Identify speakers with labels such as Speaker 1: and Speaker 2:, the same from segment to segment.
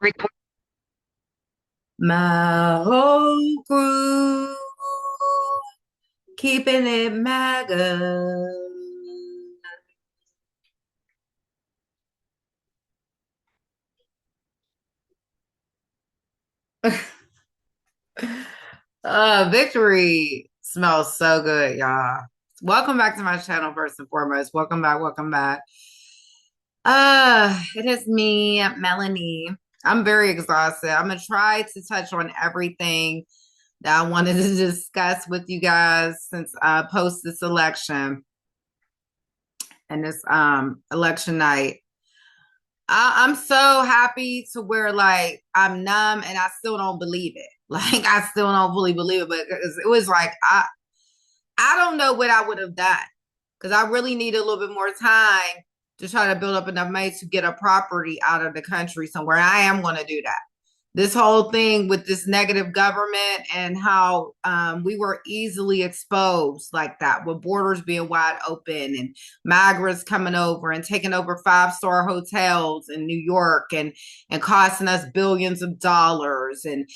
Speaker 1: Record. My whole crew keeping it MAGA. Victory smells so good, y'all. Welcome back to my channel, first and foremost. Welcome back, welcome back. It is me, Melanie. I'm very exhausted. I'm gonna try to touch on everything that I wanted to discuss with you guys since post this election and this election night. I'm so happy to where like I'm numb and I still don't believe it. Like I still don't fully believe it, but it was like I don't know what I would have done because I really need a little bit more time to try to build up enough money to get a property out of the country somewhere. I am going to do that. This whole thing with this negative government and how we were easily exposed like that, with borders being wide open and migrants coming over and taking over five-star hotels in New York and costing us billions of dollars. And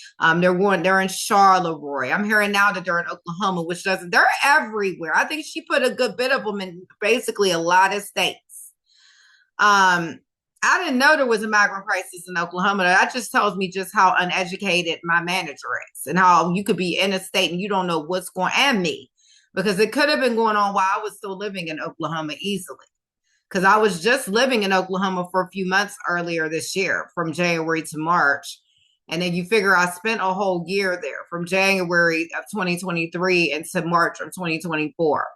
Speaker 1: they're in Charleroi. I'm hearing now that they're in Oklahoma, which doesn't, they're everywhere. I think she put a good bit of them in basically a lot of states. Um, I didn't know there was a migrant crisis in Oklahoma. That just tells me just how uneducated my manager is and how you could be in a state and you don't know what's going on, and me, because it could have been going on while I was still living in Oklahoma easily. Because I was just living in Oklahoma for a few months earlier this year, from January to March. And then you figure I spent a whole year there from January of 2023 into March of 2024.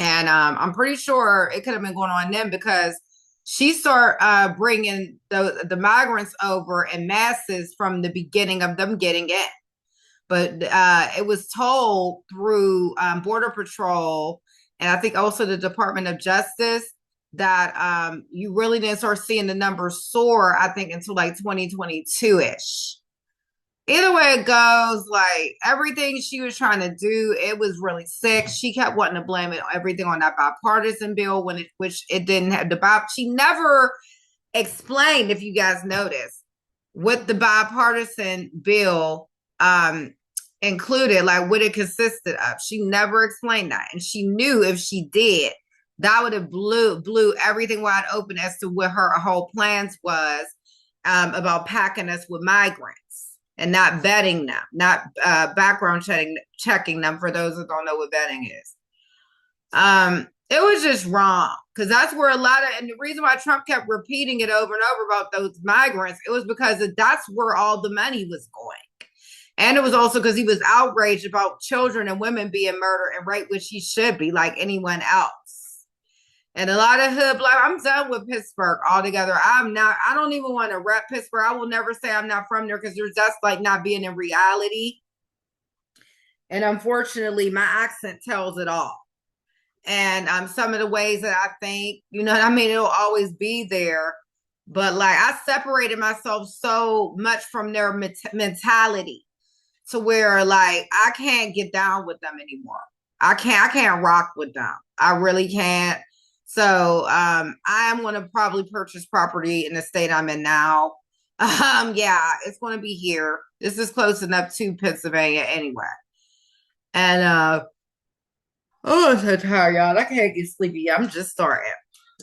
Speaker 1: And I'm pretty sure it could have been going on then because she started bringing the migrants over in masses from the beginning of them getting in. But it was told through Border Patrol and I think also the Department of Justice that you really didn't start seeing the numbers soar, I think, until like 2022 ish. Either way it goes, like everything she was trying to do, it was really sick. She kept wanting to blame it everything on that bipartisan bill when it which it didn't have the she never explained, if you guys noticed, what the bipartisan bill included, like what it consisted of. She never explained that. And she knew if she did, that would have blew everything wide open as to what her whole plans was about packing us with migrants and not vetting them, not background checking them, for those that don't know what vetting is. It was just wrong because that's where a lot of, and the reason why Trump kept repeating it over and over about those migrants, it was because that's where all the money was going. And it was also because he was outraged about children and women being murdered and raped, which he should be like anyone else. And a lot of hood black, I'm done with Pittsburgh altogether. I don't even want to rep Pittsburgh. I will never say I'm not from there because there's just like not being in reality. And unfortunately, my accent tells it all. And some of the ways that I think, you know what I mean, it'll always be there. But like I separated myself so much from their mentality to where like I can't get down with them anymore. I can't rock with them. I really can't. So I am going to probably purchase property in the state I'm in now. Yeah, it's going to be here. This is close enough to Pennsylvania anyway. And oh, I'm so tired, y'all. I can't get sleepy. I'm just starting.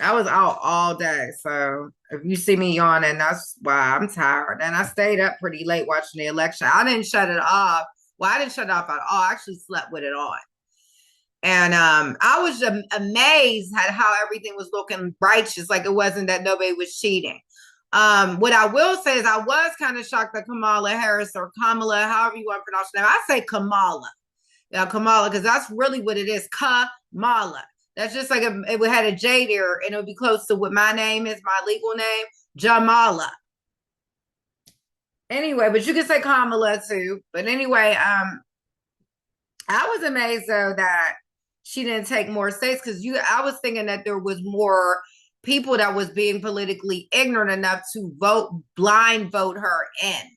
Speaker 1: I was out all day. So if you see me yawning, that's why I'm tired. And I stayed up pretty late watching the election. I didn't shut it off. Well, I didn't shut it off at all. I actually slept with it on. And I was amazed at how everything was looking righteous, like it wasn't that nobody was cheating. What I will say is I was kind of shocked that Kamala Harris, or Kamala, however you want to pronounce her name, I say Kamala. Yeah, Kamala, because that's really what it is. Kamala. That's just like if it had a J there and it would be close to what my name is, my legal name, Jamala. Anyway, but you can say Kamala too. But anyway, I was amazed though that she didn't take more states because I was thinking that there was more people that was being politically ignorant enough to blind vote her in.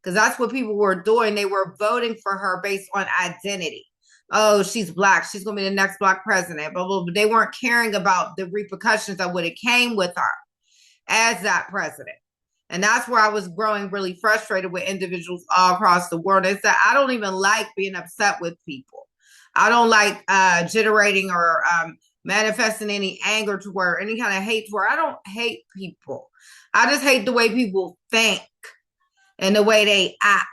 Speaker 1: Because that's what people were doing. They were voting for her based on identity. Oh, she's black. She's going to be the next black president. But they weren't caring about the repercussions of what it came with her as that president. And that's where I was growing really frustrated with individuals all across the world. It's that I don't even like being upset with people. I don't like generating or manifesting any anger to where any kind of hate to where I don't hate people. I just hate the way people think and the way they act.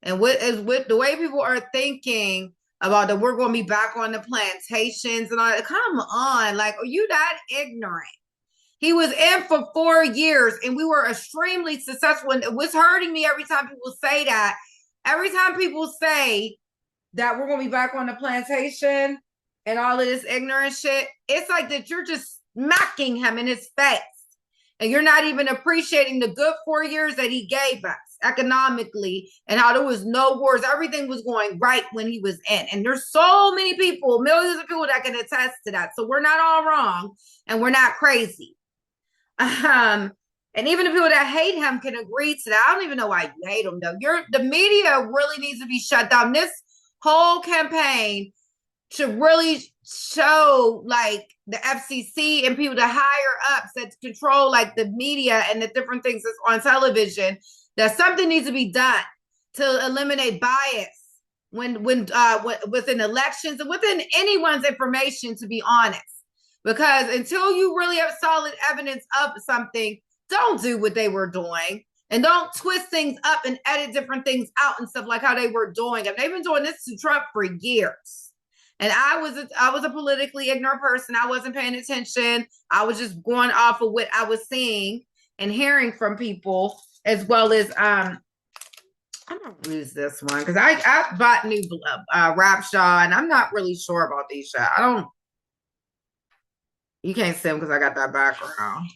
Speaker 1: And with the way people are thinking about that we're going to be back on the plantations and all that. Come on, like, are you that ignorant? He was in for 4 years and we were extremely successful. And it was hurting me every time people say that. Every time people say that we're going to be back on the plantation and all of this ignorant shit, it's like that you're just smacking him in his face. And you're not even appreciating the good 4 years that he gave us economically and how there was no wars. Everything was going right when he was in. And there's so many people, millions of people that can attest to that. So we're not all wrong and we're not crazy. And even the people that hate him can agree to that. I don't even know why you hate him, though. The media really needs to be shut down. This whole campaign should really show like the FCC and people, the higher ups that control like the media and the different things that's on television, that something needs to be done to eliminate bias when within elections and within anyone's information, to be honest. Because until you really have solid evidence of something, don't do what they were doing. And don't twist things up and edit different things out and stuff like how they were doing. And they've been doing this to Trump for years. And I was a politically ignorant person. I wasn't paying attention. I was just going off of what I was seeing and hearing from people, as well as I'm gonna lose this one because I bought new Rapshaw and I'm not really sure about these shit. I don't. You can't see them because I got that background.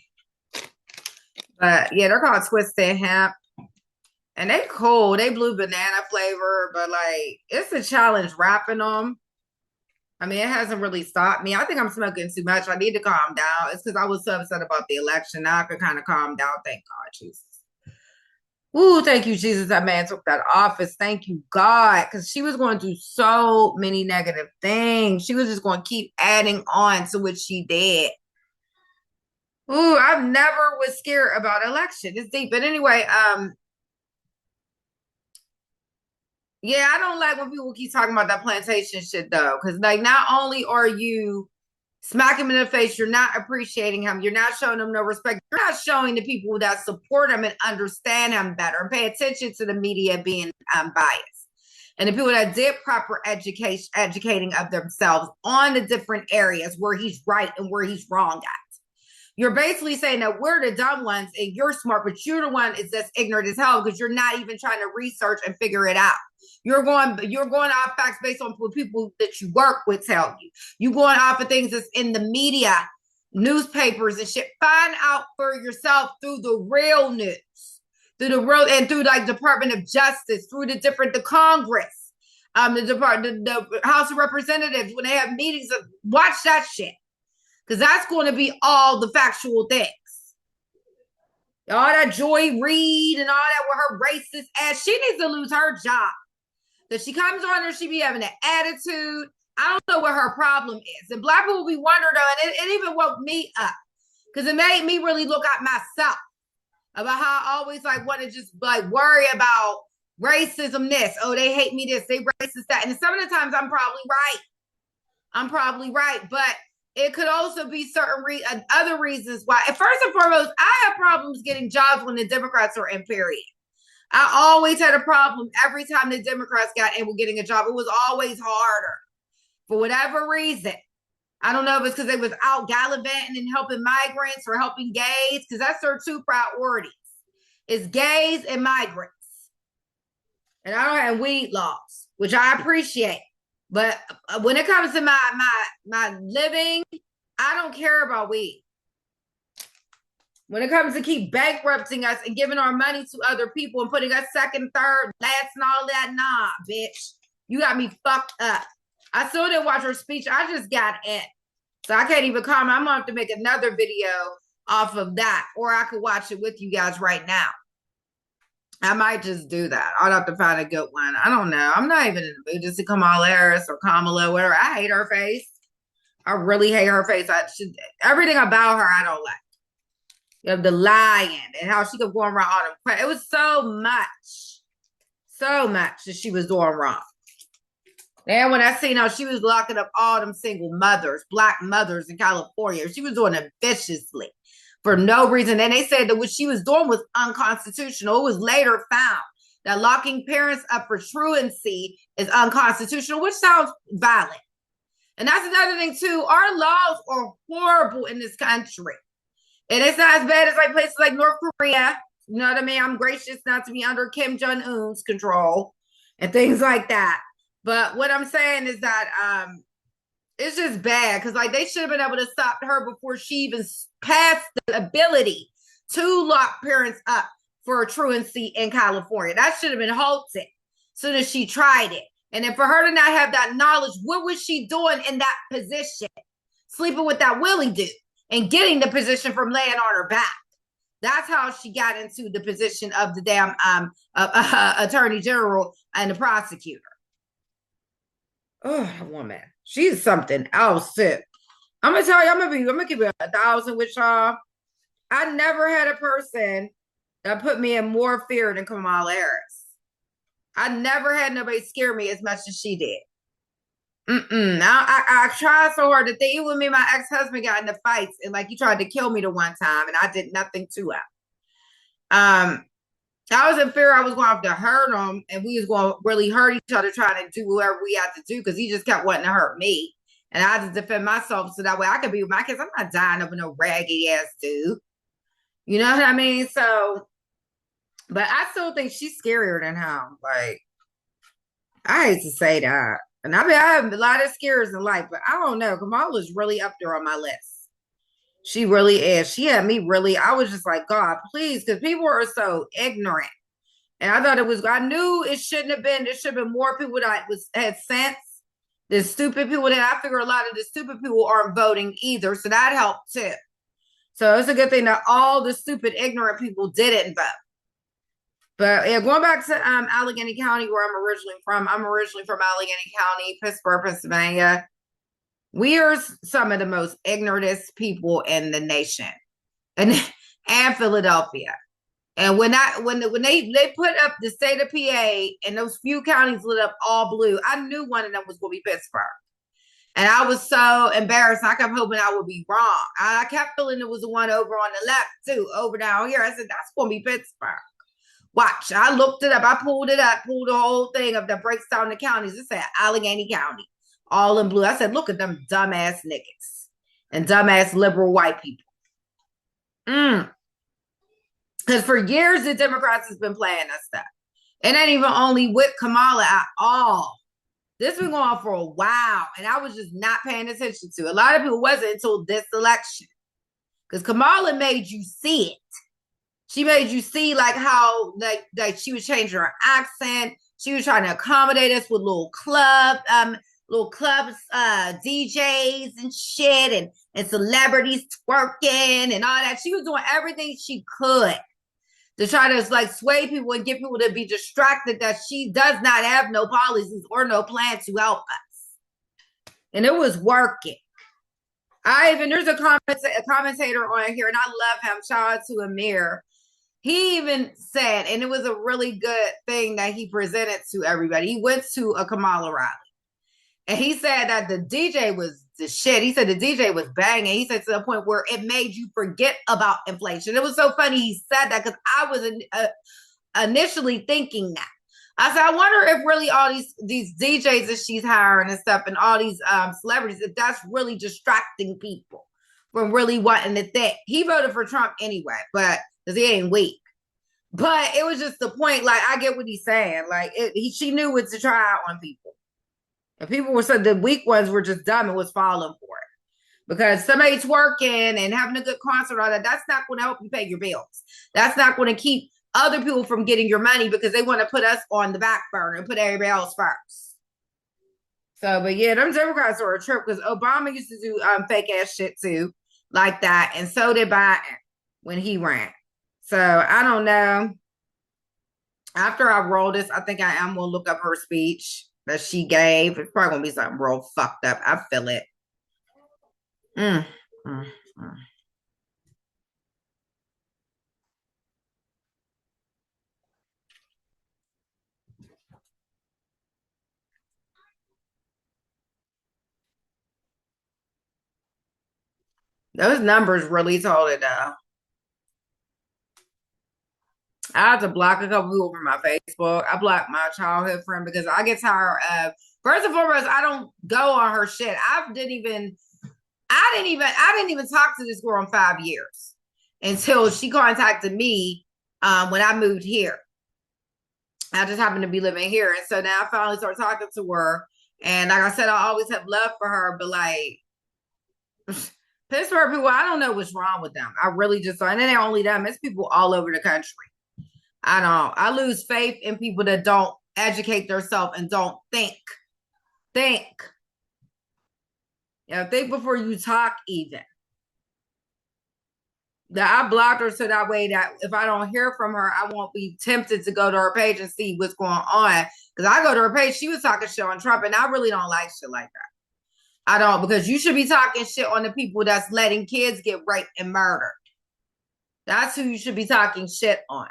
Speaker 1: But yeah, they're called Twisted Hemp. And they cool. They blue banana flavor, but like it's a challenge wrapping them. I mean, it hasn't really stopped me. I think I'm smoking too much. I need to calm down. It's because I was so upset about the election. Now I can kind of calm down. Thank God, Jesus. Ooh, thank you, Jesus. That man took that office. Thank you, God. Because she was going to do so many negative things. She was just going to keep adding on to what she did. Ooh, I've never was scared about election. It's deep. But anyway, yeah, I don't like when people keep talking about that plantation shit though. Cause like not only are you smacking him in the face, you're not appreciating him, you're not showing him no respect, you're not showing the people that support him and understand him better and pay attention to the media being biased. And the people that did proper educating of themselves on the different areas where he's right and where he's wrong at. You're basically saying that we're the dumb ones and you're smart, but you're the one that's ignorant as hell because you're not even trying to research and figure it out. You're going off facts based on what people that you work with tell you. You're going off of things that's in the media, newspapers and shit. Find out for yourself through the real news, through the real and through like Department of Justice, through the Congress, the House of Representatives when they have meetings. Watch that shit. Because that's going to be all the factual things. All that Joy Reid and all that with her racist ass. She needs to lose her job. That she comes on there, she be having an attitude. I don't know what her problem is. And black people be wondering, and it even woke me up. Because it made me really look at myself. About how I always like want to just like worry about racism this. Oh, they hate me this. They racist that. And some of the times I'm probably right. But it could also be certain other reasons why. And first and foremost, I have problems getting jobs when the Democrats are in, period. I always had a problem every time the Democrats got in with getting a job. It was always harder for whatever reason. I don't know if it's because they was out gallivanting and helping migrants or helping gays, because that's their two priorities. It's gays and migrants. And I don't have weed laws, which I appreciate. But when it comes to my living, I don't care about weed. When it comes to keep bankrupting us and giving our money to other people and putting us second, third, last, and all that, nah, bitch. You got me fucked up. I still didn't watch her speech. I just got in. So I can't even comment. I'm going to have to make another video off of that. Or I could watch it with you guys right now. I might just do that. I'll have to find a good one. I don't know. I'm not even in the mood just to Kamala Harris or Kamala, whatever. I hate her face. I really hate her face. Everything about her, I don't like. of the lying and how she could go around all them. It was so much that she was doing wrong. And when I seen how she was locking up all them single mothers, black mothers in California, she was doing it viciously for no reason. And they said that what she was doing was unconstitutional. It was later found that locking parents up for truancy is unconstitutional, which sounds valid. And that's another thing too. Our laws are horrible in this country. And it's not as bad as like places like North Korea. You know what I mean? I'm gracious not to be under Kim Jong-un's control and things like that. But what I'm saying is that it's just bad because like they should have been able to stop her before she even passed the ability to lock parents up for truancy in California. That should have been halted as soon as she tried it. And then for her to not have that knowledge, what was she doing in that position? Sleeping with that Willie dude and getting the position from laying on her back. That's how she got into the position of the damn attorney general and the prosecutor. Oh, woman, she's something else too. I'm gonna tell you, I'm gonna keep it 1,000 with y'all. I never had a person that put me in more fear than Kamala Harris. I never had nobody scare me as much as she did. I tried so hard to think. Even me and my ex-husband got into fights, and like he tried to kill me the one time, and I did nothing to him. I was in fear I was going to have to hurt him, and we was going to really hurt each other trying to do whatever we had to do because he just kept wanting to hurt me, and I had to defend myself so that way I could be with my kids. I'm not dying over no raggedy ass dude. You know what I mean? So, but I still think she's scarier than him. Like, I hate to say that. And I have a lot of scares in life, but I don't know. Kamala's really up there on my list. She really is. She had me really, I was just like, God, please, because people are so ignorant. And I thought it was, I knew it shouldn't have been, there should have been more people that had sense. The stupid people that I figure a lot of the stupid people aren't voting either. So that helped too. So it's a good thing that all the stupid, ignorant people didn't vote. But yeah, going back to Allegheny County, where I'm originally from Allegheny County, Pittsburgh, Pennsylvania. We are some of the most ignorantest people in the nation, and Philadelphia. And when they put up the state of PA and those few counties lit up all blue, I knew one of them was going to be Pittsburgh. And I was so embarrassed. I kept hoping I would be wrong. I kept feeling it was the one over on the left too, over down here. I said, that's going to be Pittsburgh. Watch. I looked it up. I pulled it up, pulled the whole thing up that breaks down the counties. It said Allegheny County, all in blue. I said, look at them dumbass niggas and dumbass liberal white people. Because for years, the Democrats has been playing that stuff. It ain't even only with Kamala at all. This been going on for a while, and I was just not paying attention to it. A lot of people wasn't until this election. Because Kamala made you see it. She made you see like how like she was changing her accent. She was trying to accommodate us with little clubs, DJs and shit, and celebrities twerking and all that. She was doing everything she could to try to like sway people and get people to be distracted that she does not have no policies or no plan to help us. And it was working. There's a commentator on here, and I love him. Shout out to Amir. He even said, and it was a really good thing that he presented to everybody. He went to a Kamala rally, and he said that the DJ was the shit. He said the DJ was banging. He said to the point where it made you forget about inflation. It was so funny he said that because I was initially thinking that. I said, I wonder if really all these DJs that she's hiring and stuff and all these celebrities, if that's really distracting people from really wanting to think. He voted for Trump anyway, but because he ain't weak. But it was just the point, like, I get what he's saying. Like, she knew what to try out on people. And people were the weak ones were just dumb and was falling for it. Because somebody twerking and having a good concert, all that's not going to help you pay your bills. That's not going to keep other people from getting your money because they want to put us on the back burner and put everybody else first. So, but yeah, them Democrats are a trip because Obama used to do fake ass shit too, like that. And so did Biden when he ran. So I don't know. After I roll this, I think I am going to look up her speech that she gave. It's probably going to be something real fucked up. I feel it. Those numbers really told it though. I had to block a couple people from my Facebook. I blocked my childhood friend because I get tired of, first and foremost, I don't go on her shit. I didn't even talk to this girl in 5 years until she contacted me when I moved here. I just happened to be living here. And so now I finally started talking to her. And like I said, I always have love for her, but like Pittsburgh people, I don't know what's wrong with them. I really just don't. And then only them, it's people all over the country. I don't. I lose faith in people that don't educate themselves and don't think. Think. Think before you talk even. That I blocked her so that way that if I don't hear from her, I won't be tempted to go to her page and see what's going on. Because I go to her page, she was talking shit on Trump, and I really don't like shit like that. I don't, because you should be talking shit on the people that's letting kids get raped and murdered. That's who you should be talking shit on.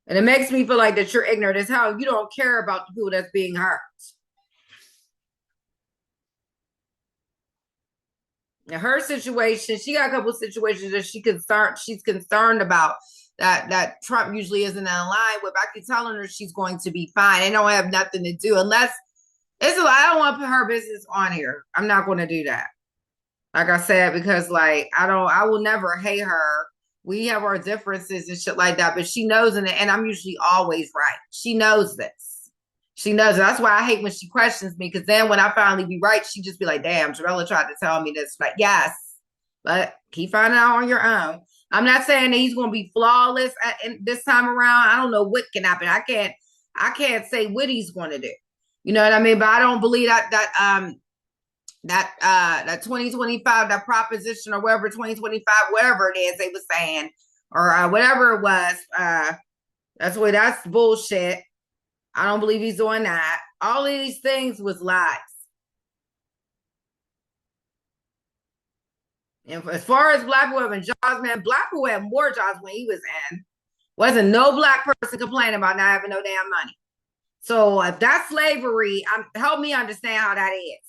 Speaker 1: And it makes me feel like that you're ignorant as hell. You don't care about the people that's being hurt. Now, her situation, she got a couple of situations that she's concerned about that Trump usually isn't in line with. I keep telling her she's going to be fine. It don't have nothing to do unless I don't want to put her business on here. I'm not going to do that. Like I said, because like I will never hate her. We have our differences and shit like that, but she knows it, and I'm usually always right. She knows this. She knows it. That's why I hate when she questions me, because then when I finally be right, she just be like, damn, Jarella tried to tell me this. Like, yes, but keep finding out on your own. I'm not saying that he's going to be flawless this time around. I don't know what can happen. I can't say what he's going to do. You know what I mean? But I don't believe that 2025, that proposition or whatever, 2025, whatever it is they were saying, or whatever it was, that's bullshit. I don't believe he's doing that. All of these things was lies. And as far as black people having jobs, man, black people had more jobs when he was in. Wasn't no black person complaining about not having no damn money. So if that's slavery, help me understand how that is.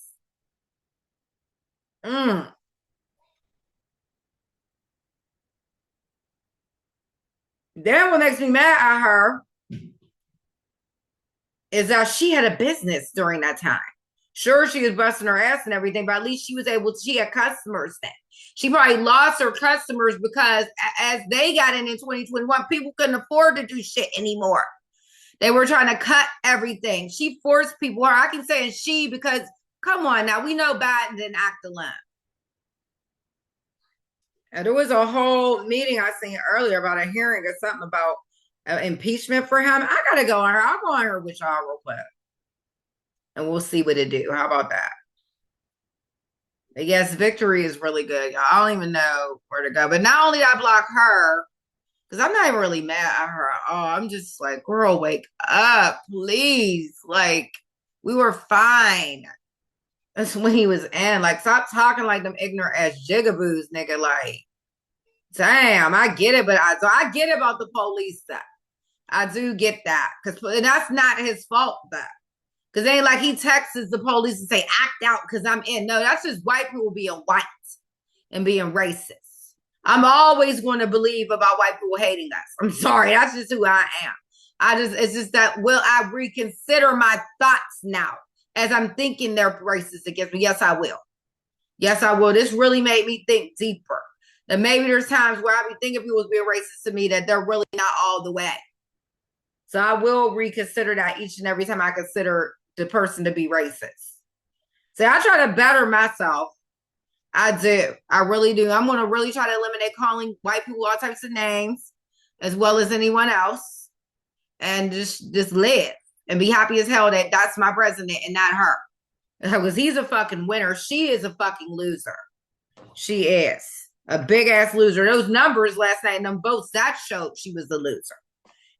Speaker 1: Then what makes me mad at her is that she had a business during that time. Sure, she was busting her ass and everything, but at least she had customers then. She probably lost her customers because as they got in 2021, people couldn't afford to do shit anymore. They were trying to cut everything. She forced people, or I can say she, because come on now, we know Biden didn't act alone. And there was a whole meeting I seen earlier about a hearing or something about impeachment for him. I gotta go on her. I'll go on her with y'all real quick, and we'll see what it do. How about that? But yes, victory is really good. I don't even know where to go. But not only did I block her, because I'm not even really mad at her at all. I'm just like, girl, wake up, please. Like, we were fine. That's when he was in. Like, stop talking like them ignorant ass jigaboos, nigga. Like, damn, I get it, but I get it about the police stuff. I do get that. Because that's not his fault, though. Because it ain't like he texts the police and say, act out because I'm in. No, that's just white people being white and being racist. I'm always going to believe about white people hating us. I'm sorry. That's just who I am. It's just that, will I reconsider my thoughts now as I'm thinking they're racist against me? Yes, I will. Yes, I will. This really made me think deeper. That maybe there's times where I be thinking people's being racist to me that they're really not all the way. So I will reconsider that each and every time I consider the person to be racist. So I try to better myself. I do. I really do. I'm going to really try to eliminate calling white people all types of names as well as anyone else, and just live and be happy as hell that that's my president and not her. Because he's a fucking winner. She is a fucking loser. She is a big ass loser. Those numbers last night in them votes, that showed she was the loser.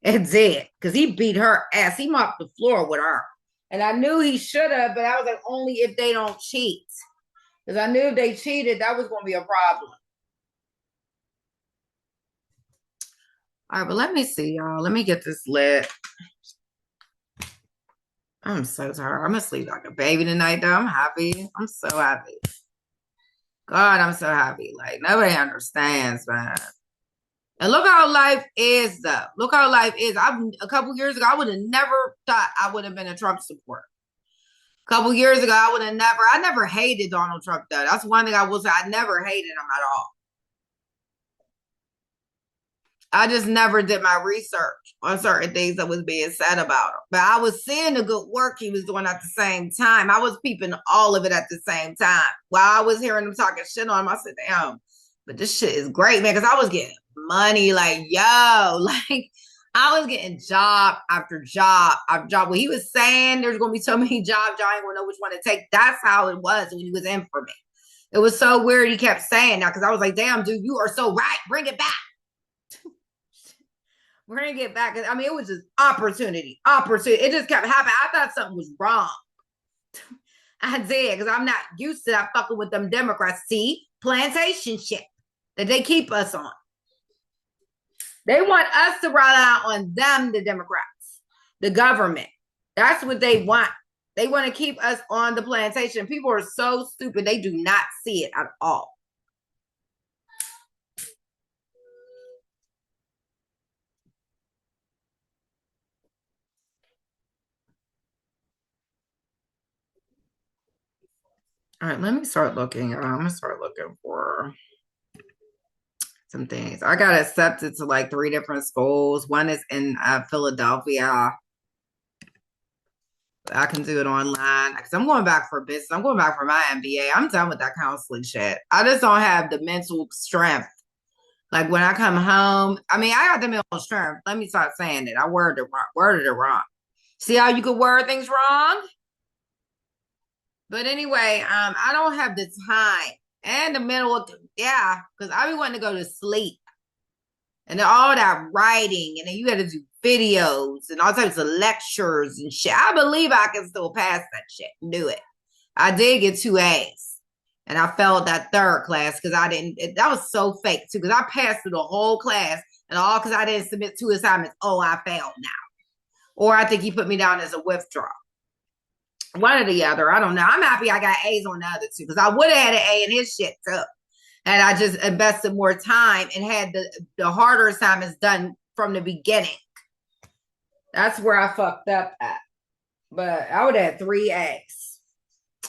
Speaker 1: It did. Because he beat her ass. He mopped the floor with her. And I knew he should have, but I was like, only if they don't cheat. Because I knew if they cheated, that was going to be a problem. All right, but let me see, y'all. Let me get this lit. I'm so tired. I'm going to sleep like a baby tonight, though. I'm happy. I'm so happy. God, I'm so happy. Like, nobody understands, man. And look how life is, though. Look how life is. A couple years ago, I would have never thought I would have been a Trump supporter. A couple years ago, I never hated Donald Trump, though. That's one thing I will say. I never hated him at all. I just never did my research on certain things that was being said about him. But I was seeing the good work he was doing at the same time. I was peeping all of it at the same time. While I was hearing him talking shit on him, I said, damn, but this shit is great, man, because I was getting money. Like, yo, like, I was getting job after job after job. When he was saying there's going to be so many jobs, y'all ain't going to know which one to take. That's how it was when he was in for me. It was so weird he kept saying that because I was like, damn, dude, you are so right. Bring it back. We're gonna get back. I mean, it was just opportunity. It just kept happening. I thought something was wrong. I did, because I'm not used to that fucking with them Democrats. See, plantation shit that they keep us on. They want us to rely on them, the Democrats, the government. That's what they want. They want to keep us on the plantation. People are so stupid, they do not see it at all. All right, let me start looking. I'm gonna start looking for some things. I got accepted to like 3 different schools. One is in Philadelphia. I can do it online because I'm going back for business. I'm going back for my MBA. I'm done with that counseling shit. I just don't have the mental strength. Like when I come home, I mean, I got the mental strength. Let me start saying it. I worded it wrong. See how you could word things wrong? But anyway, I don't have the time and the mental, yeah, because I be wanting to go to sleep. And then all that writing, and then you got to do videos and all types of lectures and shit. I believe I can still pass that shit and do it. I did get 2 A's, and I failed that 3rd class because I didn't. That was so fake too, because I passed through the whole class, and all because I didn't submit 2 assignments. Oh, I failed now, or I think he put me down as a withdrawal. One or the other, I don't know. I'm happy I got A's on the other 2 because I would have had an A in his shit too. And I just invested more time and had the harder assignments done from the beginning. That's where I fucked up at. But I would have had 3 A's.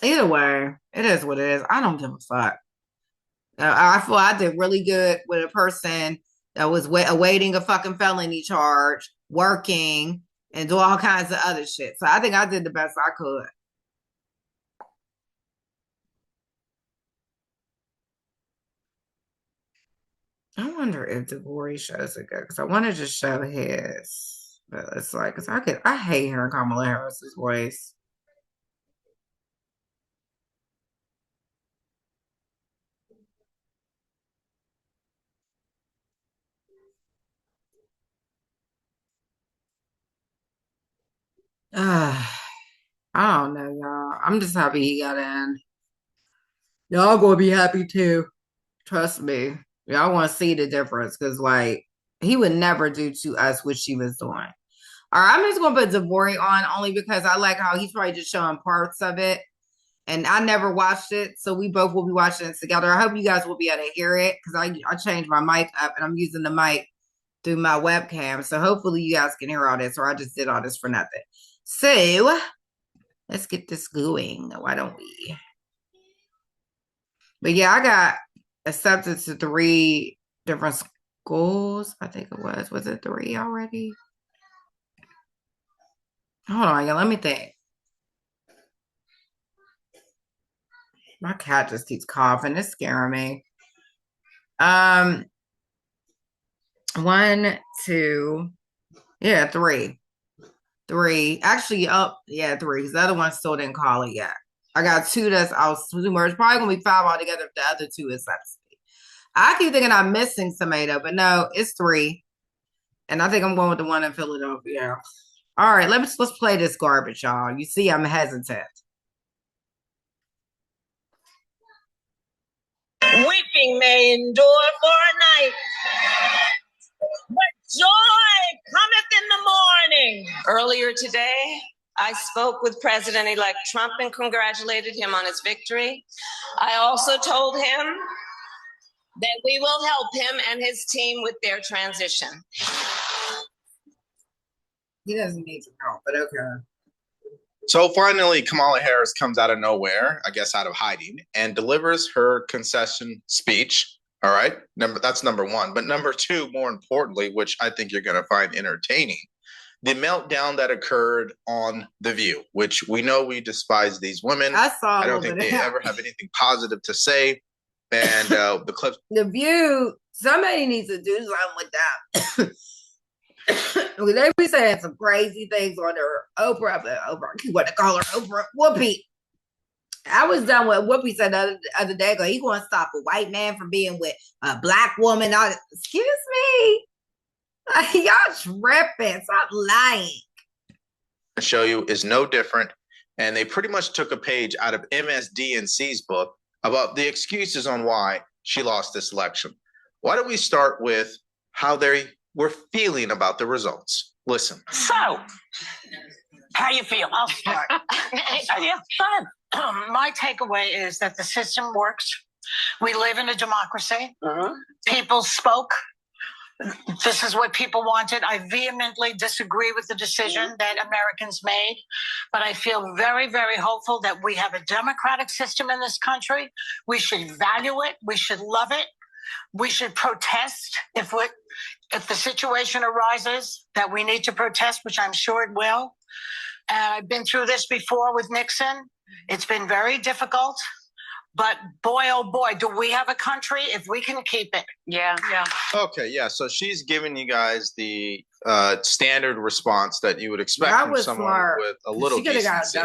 Speaker 1: Either way, it is what it is. I don't give a fuck. I feel I did really good with a person that was awaiting a fucking felony charge, working, and do all kinds of other shit. So I think I did the best I could. I wonder if DeVory shows it good because I wanted to show his, but it's like, cause I hate hearing Kamala Harris's voice. I don't know, y'all. I'm just happy he got in. Y'all gonna be happy too. Trust me. Y'all want to see the difference because, like, he would never do to us what she was doing. All right, I'm just gonna put DeVory on only because I like how he's probably just showing parts of it, and I never watched it, so we both will be watching it together. I hope you guys will be able to hear it because I changed my mic up and I'm using the mic through my webcam, so hopefully you guys can hear all this, or I just did all this for nothing. So let's get this going. Why don't we? But yeah, I got accepted to 3 different schools. I think it was. Was it 3 already? Hold on, y'all. Let me think. My cat just keeps coughing. It's scaring me. 1, 2, yeah, 3. 3. Actually, yeah, 3. Because the other one still didn't call it yet. I got 2 that's out. It's probably gonna be 5 altogether if the other 2 is up. I keep thinking I'm missing somebody, but no, it's 3. And I think I'm going with the one in Philadelphia. All right, let's play this garbage, y'all. You see, I'm hesitant.
Speaker 2: Weeping may endure for a night, but joy cometh in the morning. Earlier today, I spoke with President-elect Trump and congratulated him on his victory. I also told him that we will help him and his team with their transition.
Speaker 1: He doesn't need to know, but okay.
Speaker 3: So finally, Kamala Harris comes out of nowhere, I guess out of hiding, and delivers her concession speech. All right, that's number one. But number two, more importantly, which I think you're going to find entertaining, the meltdown that occurred on The View, which we know we despise these women.
Speaker 1: I
Speaker 3: don't think they ever have anything positive to say. And the clips.
Speaker 1: The View, somebody needs to do something with that. They be saying some crazy things on their Oprah, you want to call her Oprah, Whoopi. I was done with Whoopi said the other day ago, he going to stop a white man from being with a black woman. Excuse me. Y'all tripping. Stop lying.
Speaker 3: Show you is no different. And they pretty much took a page out of MSDNC's book about the excuses on why she lost this election. Why don't we start with how they were feeling about the results? Listen.
Speaker 4: So, how you feel? I'll start. Yeah, fun. My takeaway is that the system works. We live in a democracy. People spoke. This is what people wanted. I vehemently disagree with the decision that Americans made, but I feel very, very hopeful that we have a democratic system in this country. We should value it. We should love it. We should protest if the situation arises that we need to protest, which I'm sure it will. And I've been through this before with Nixon. It's been very difficult. But boy, oh boy, do we have a country if we can keep it. Yeah.
Speaker 3: Okay, yeah. So she's giving you guys the standard response that you would expect from someone
Speaker 1: smart.
Speaker 3: With a little decency,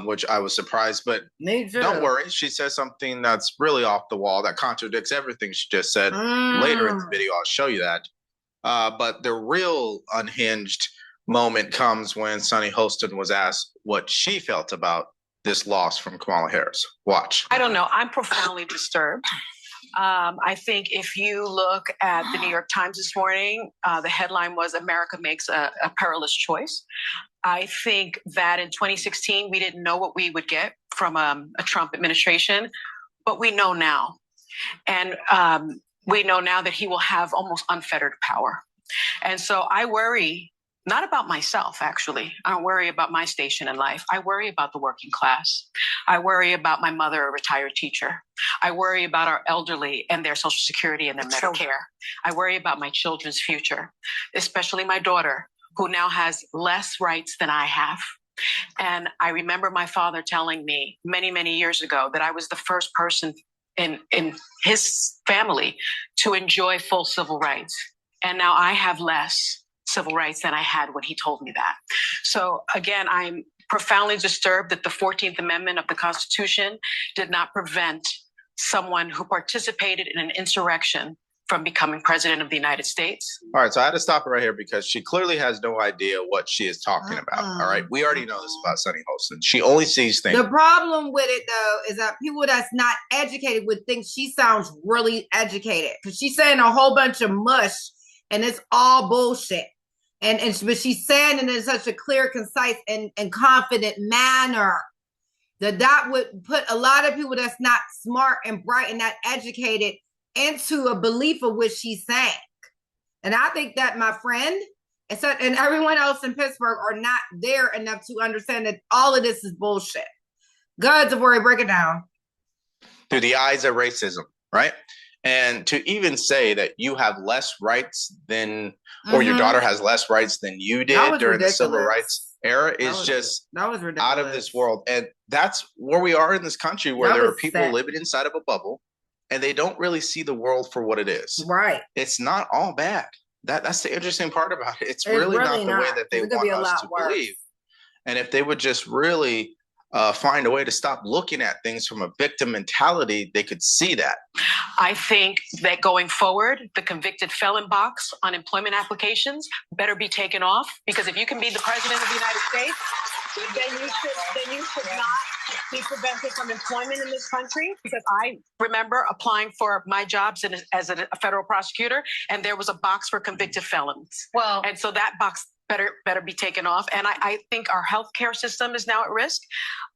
Speaker 3: which I was surprised. But don't worry, she says something that's really off the wall that contradicts everything she just said. Later in the video, I'll show you that. But the real unhinged moment comes when Sunny Hostin was asked what she felt about this loss from Kamala Harris. Watch.
Speaker 5: I don't know. I'm profoundly disturbed. I think if you look at the New York Times this morning, the headline was America makes a perilous choice. I think that in 2016, we didn't know what we would get from a Trump administration, but we know now. And we know now that he will have almost unfettered power. And so I worry not about myself, actually. I don't worry about my station in life. I worry about the working class. I worry about my mother, a retired teacher. I worry about our elderly and their Social Security and their Medicare. I worry about my children's future, especially my daughter, who now has less rights than I have. And I remember my father telling me many, many years ago that I was the first person in his family to enjoy full civil rights. And now I have less civil rights than I had when he told me that. So again, I'm profoundly disturbed that the 14th Amendment of the Constitution did not prevent someone who participated in an insurrection from becoming president of the United States.
Speaker 3: All right, so I had to stop her right here because she clearly has no idea what she is talking about. All right, we already know this about Sunny Hostin. She only sees things.
Speaker 1: The problem with it, though, is that people that's not educated would think she sounds really educated because she's saying a whole bunch of mush and it's all bullshit. But she's saying it in such a clear, concise, and confident manner that would put a lot of people that's not smart and bright and not educated into a belief of what she's saying. And I think that my friend and everyone else in Pittsburgh are not there enough to understand that all of this is bullshit. Go ahead, Tavori, break it down.
Speaker 3: Through the eyes of racism, right? And to even say that you have less rights than, or your daughter has less rights than you did during the civil rights era is just out of this world. And that's where we are in this country, where there are people living inside of a bubble and they don't really see the world for what it is.
Speaker 1: Right.
Speaker 3: It's not all bad. That's the interesting part about it. It's really not the way that they want us to believe. And if they would just really find a way to stop looking at things from a victim mentality, they could see that.
Speaker 5: I think that going forward, the convicted felon box on employment applications better be taken off, because if you can be the president of the United States, then you should not be prevented from employment in this country. Because I remember applying for my jobs as a federal prosecutor, and there was a box for convicted felons. Well, and so that box better be taken off. And I think our healthcare system is now at risk.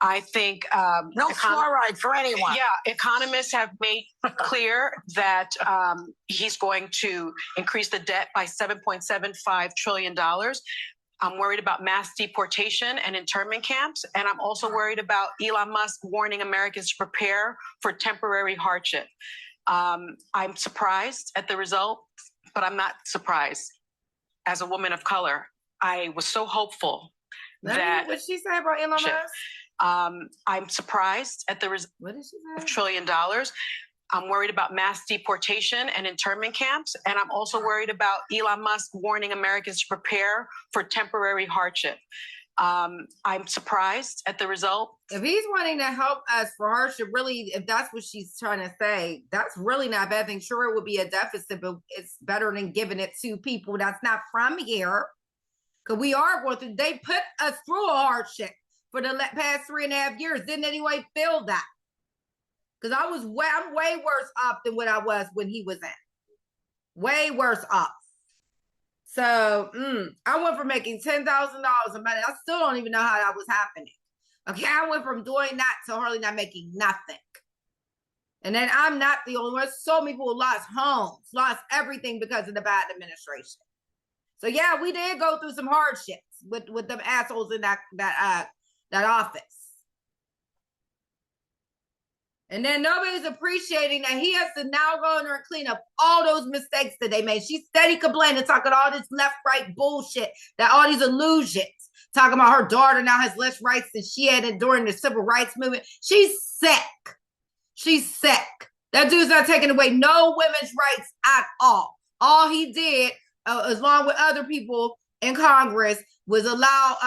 Speaker 5: I think
Speaker 4: No fluoride for anyone.
Speaker 5: yeah, economists have made clear that he's going to increase the debt by $7.75 trillion. I'm worried about mass deportation and internment camps. And I'm also worried about Elon Musk warning Americans to prepare for temporary hardship. I'm surprised at the result, but I'm not surprised. As a woman of color, I was so hopeful that
Speaker 1: what she say about Elon Musk?
Speaker 5: I'm surprised at the result
Speaker 1: What did she
Speaker 5: of
Speaker 1: say?
Speaker 5: $1 trillion. I'm worried about mass deportation and internment camps. And I'm also worried about Elon Musk warning Americans to prepare for temporary hardship. I'm surprised at the result.
Speaker 1: If he's wanting to help us for hardship, really, if that's what she's trying to say, that's really not a bad thing. Sure, it would be a deficit, but it's better than giving it to people that's not from here. Because we are going through, they put us through a hardship for the past 3.5 years. Didn't anyone feel that? Because I'm way worse off than what I was when he was in. Way worse off. So I went from making $10,000 a month. I still don't even know how that was happening. Okay, I went from doing that to hardly not making nothing. And then I'm not the only one. So many people lost homes, lost everything because of the bad administration. So yeah, we did go through some hardships with them assholes in that office. And then nobody's appreciating that he has to now go in there and clean up all those mistakes that they made. She's steady complaining, talking all this left-right bullshit, that all these illusions, talking about her daughter now has less rights than she had during the civil rights movement. She's sick. She's sick. That dude's not taking away no women's rights at all. All he did, along with other people in Congress, was allow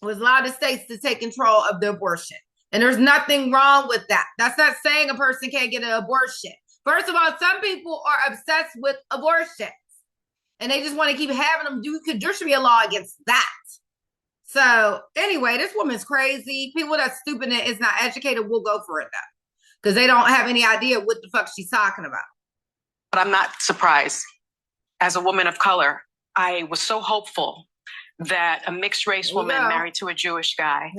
Speaker 1: the states to take control of the abortion. And there's nothing wrong with that. That's not saying a person can't get an abortion. First of all, some people are obsessed with abortions and they just want to keep having them. There should be a law against that. So anyway, this woman's crazy. People that's stupid and is not educated will go for it though, because they don't have any idea what the fuck she's talking about.
Speaker 5: But I'm not surprised. As a woman of color, I was so hopeful that a mixed race woman married to a Jewish guy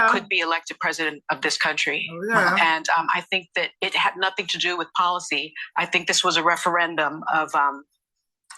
Speaker 5: could be elected president of this country. And I think that it had nothing to do with policy. I think this was a referendum of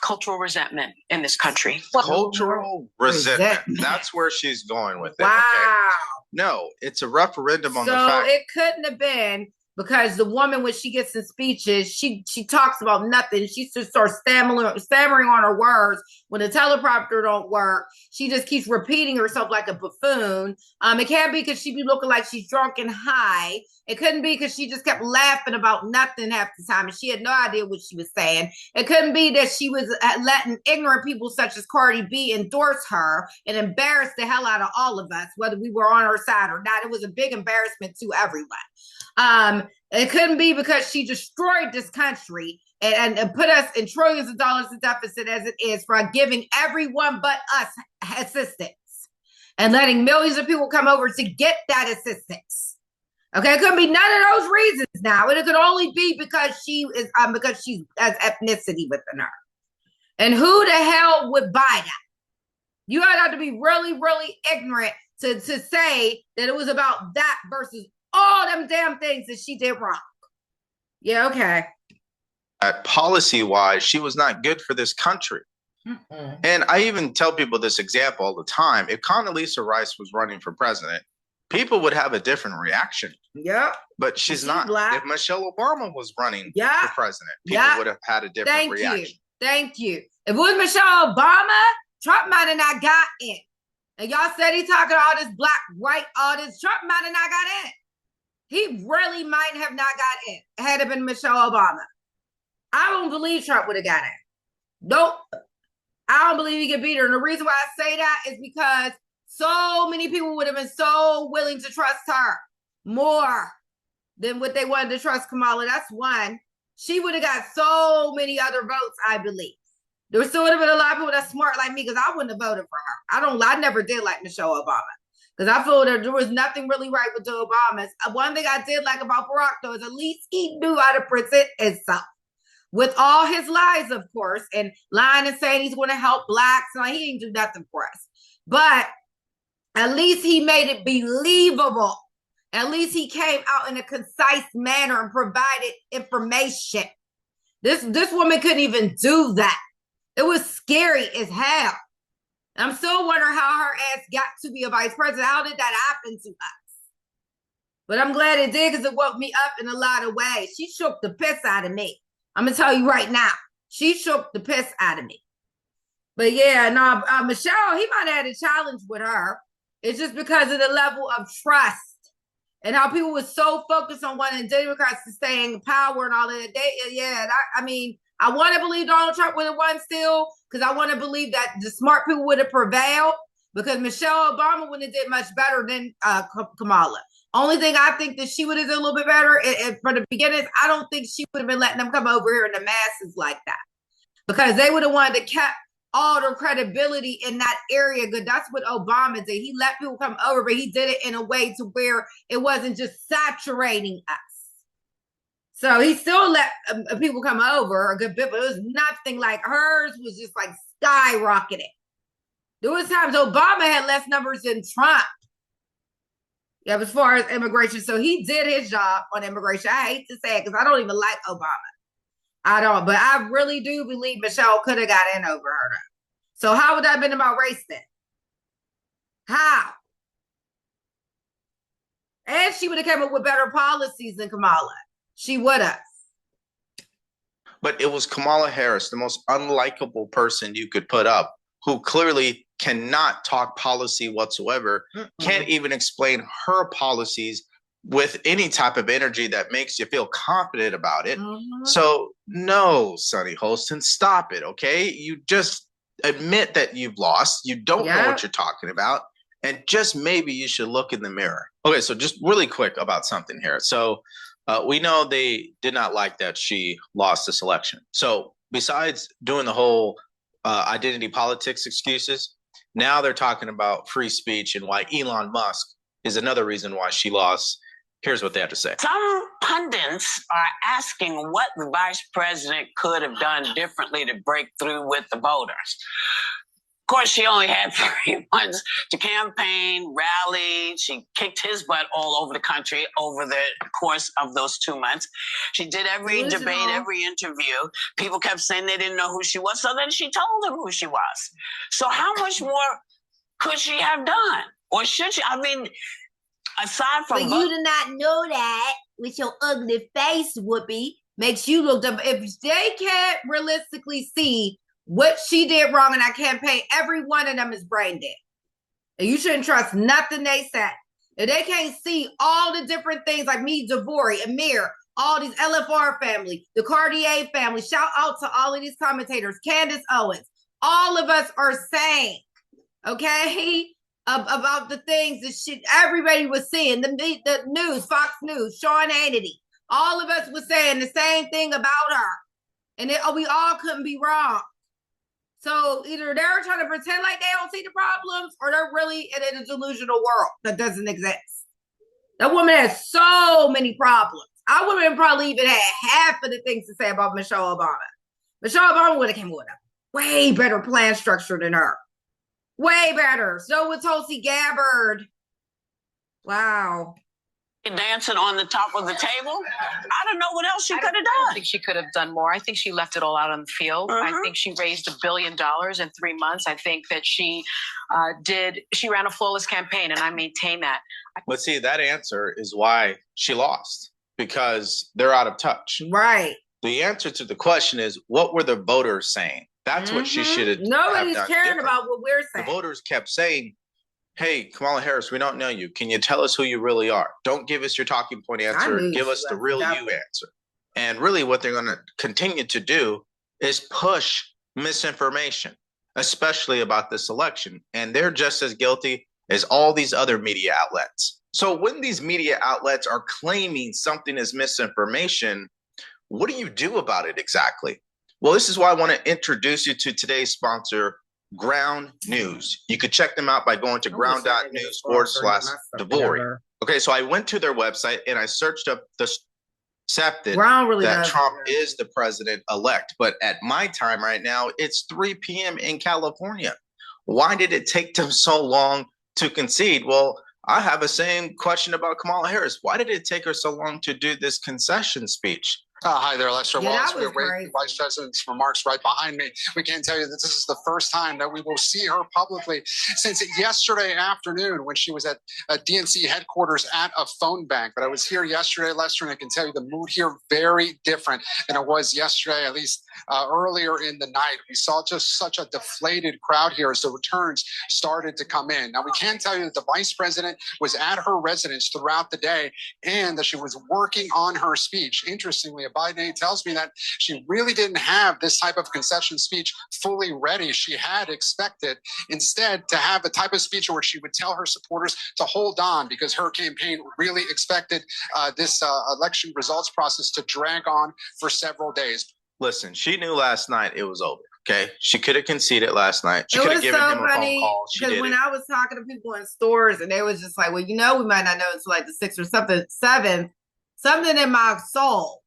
Speaker 5: cultural resentment in this country.
Speaker 3: Cultural resentment. That's where she's going with it.
Speaker 1: Wow.
Speaker 3: Okay. No, it's a referendum on the fact.
Speaker 1: So it couldn't have been because the woman, when she gets in speeches, she talks about nothing. She just starts stammering on her words. When the teleprompter don't work, she just keeps repeating herself like a buffoon. It can't be because she be looking like she's drunk and high. It couldn't be because she just kept laughing about nothing half the time and she had no idea what she was saying. It couldn't be that she was letting ignorant people such as Cardi B endorse her and embarrass the hell out of all of us, whether we were on her side or not. It was a big embarrassment to everyone. It couldn't be because she destroyed this country and put us in trillions of dollars in deficit as it is for giving everyone but us assistance and letting millions of people come over to get that assistance. Okay, it couldn't be none of those reasons now. It could only be because she has ethnicity within her. And who the hell would buy that? You have to be really, really ignorant to say that it was about that versus all them damn things that she did wrong. Yeah, okay.
Speaker 3: Policy-wise, she was not good for this country. And I even tell people this example all the time. If Condoleezza Rice was running for president, people would have a different reaction.
Speaker 1: Yeah.
Speaker 3: But she's not.
Speaker 1: Black.
Speaker 3: If Michelle Obama was running for president, people would have had a different reaction.
Speaker 1: Thank you. If it was Michelle Obama, Trump might have not got in. And y'all said he talking all this black, white, all this. Trump might have not got in. He really might have not got in. It had it been Michelle Obama. I don't believe Trump would have got in. Nope. I don't believe he could beat her. And the reason why I say that is because so many people would have been so willing to trust her more than what they wanted to trust Kamala. That's one. She would have got so many other votes, I believe. There still would have been a lot of people that's smart like me because I wouldn't have voted for her. I never did like Michelle Obama. Because I feel that there was nothing really right with the Obamas. One thing I did like about Barack, though, is at least he knew how to present himself. with all his lies, of course, and lying and saying he's going to help blacks. No, he didn't do nothing for us. But at least he made it believable. At least he came out in a concise manner and provided information. This woman couldn't even do that. It was scary as hell. I'm still wondering how her ass got to be a vice president. How did that happen to us? But I'm glad it did because it woke me up in a lot of ways. She shook the piss out of me. I'm going to tell you right now. She shook the piss out of me. But yeah, no, Michelle, he might have had a challenge with her. It's just because of the level of trust and how people were so focused on wanting Democrats to stay in power and all of that. I mean, I want to believe Donald Trump would have won still because I want to believe that the smart people would have prevailed because Michelle Obama wouldn't have did much better than Kamala. Only thing I think that she would have done a little bit better for the beginnings, I don't think she would have been letting them come over here in the masses like that because they would have wanted to keep all their credibility in that area. Good, that's what Obama did. He let people come over, but he did it in a way to where it wasn't just saturating us. So he still let people come over a good bit, but it was nothing like hers was just like skyrocketing. There was times Obama had less numbers than Trump. Yeah, as far as immigration. So he did his job on immigration. I hate to say it because I don't even like Obama. I don't, but I really do believe Michelle could have got in over her. So how would that have been about race then? How? And she would have come up with better policies than Kamala. She would have.
Speaker 3: But it was Kamala Harris, the most unlikable person you could put up, who clearly cannot talk policy whatsoever, can't even explain her policies with any type of energy that makes you feel confident about it. So no, Sunny Holston, stop it, okay? You just admit that you've lost. You don't know what you're talking about. And just maybe you should look in the mirror. Okay, so just really quick about something here. So we know they did not like that she lost this election. So besides doing the whole identity politics excuses, now they're talking about free speech and why Elon Musk is another reason why she lost. Here's what they have to say.
Speaker 6: Some pundits are asking what the vice president could have done differently to break through with the voters. Of course, she only had 3 months to campaign, rally. She kicked his butt all over the country over the course of those 2 months. She did every debate, every interview. People kept saying they didn't know who she was. So then she told them who she was. So how much more could she have done? Or should she? I mean, aside from...
Speaker 1: But you do not know that with your ugly face, Whoopi, makes you look dumb. If they can't realistically see what she did wrong in that campaign, every one of them is brain dead. And you shouldn't trust nothing they said. If they can't see all the different things like me, Devori, Amir, all these LFR family, the Cartier family, shout out to all of these commentators, Candace Owens, all of us are saying, okay, about the things that everybody was seeing, the news, Fox News, Sean Hannity, all of us was saying the same thing about her. And we all couldn't be wrong. So either they're trying to pretend like they don't see the problems or they're really in a delusional world that doesn't exist. That woman has so many problems. I wouldn't have probably even had half of the things to say about Michelle Obama. Michelle Obama would have came with a way better plan structure than her. Way better. So would Tulsi Gabbard. Wow.
Speaker 6: Dancing on the top of the table. I don't know what else she could have done.
Speaker 5: I think she could have done more. I think she left it all out on the field. I think she raised $1 billion in 3 months. I think that she ran a flawless campaign, and I maintain that.
Speaker 3: But see, that answer is why she lost, because they're out of touch.
Speaker 1: Right.
Speaker 3: The answer to the question is, what were the voters saying? That's what she should have.
Speaker 1: Nobody's caring about what we're saying.
Speaker 3: The voters kept saying, hey, Kamala Harris, we don't know you. Can you tell us who you really are? Don't give us your talking point answer. Give us the real you answer. And really what they're going to continue to do is push misinformation, especially about this election. And they're just as guilty as all these other media outlets. So when these media outlets are claiming something is misinformation, what do you do about it exactly? Well, this is why I want to introduce you to today's sponsor, Ground News. You could check them out by going to ground.news/Devori. Okay, so I went to their website and I searched up the accepted
Speaker 1: really
Speaker 3: that
Speaker 1: does
Speaker 3: Trump
Speaker 1: care.
Speaker 3: is the president-elect. But at my time right now, it's 3 p.m. in California. Why did it take them so long to concede? Well, I have the same question about Kamala Harris. Why did it take her so long to do this concession speech?
Speaker 7: Hi there, Lester
Speaker 1: Yeah,
Speaker 7: Wallace.
Speaker 1: that
Speaker 7: We
Speaker 1: was
Speaker 7: await
Speaker 1: crazy.
Speaker 7: the Vice President's remarks right behind me. We can tell you that this is the first time that we will see her publicly since yesterday afternoon when she was at DNC headquarters at a phone bank. But I was here yesterday, Lester, and I can tell you the mood here very different than it was yesterday, at least earlier in the night. We saw just such a deflated crowd here as the returns started to come in. Now, we can tell you that the Vice President was at her residence throughout the day and that she was working on her speech. Interestingly, a Biden aide tells me that she really didn't have this type of concession speech fully ready. She had expected instead to have a type of speech where she would tell her supporters to hold on because her campaign really expected this election results process to drag on for several days.
Speaker 3: Listen, she knew last night it was over. Okay, she could have conceded last night. She
Speaker 1: It
Speaker 3: could have
Speaker 1: was
Speaker 3: given
Speaker 1: so
Speaker 3: him a phone
Speaker 1: funny
Speaker 3: call. She
Speaker 1: because
Speaker 3: did
Speaker 1: when
Speaker 3: it.
Speaker 1: I was talking to people in stores and they was just like, well, you know, we might not know until like the 6th or something, 7th, something in my soul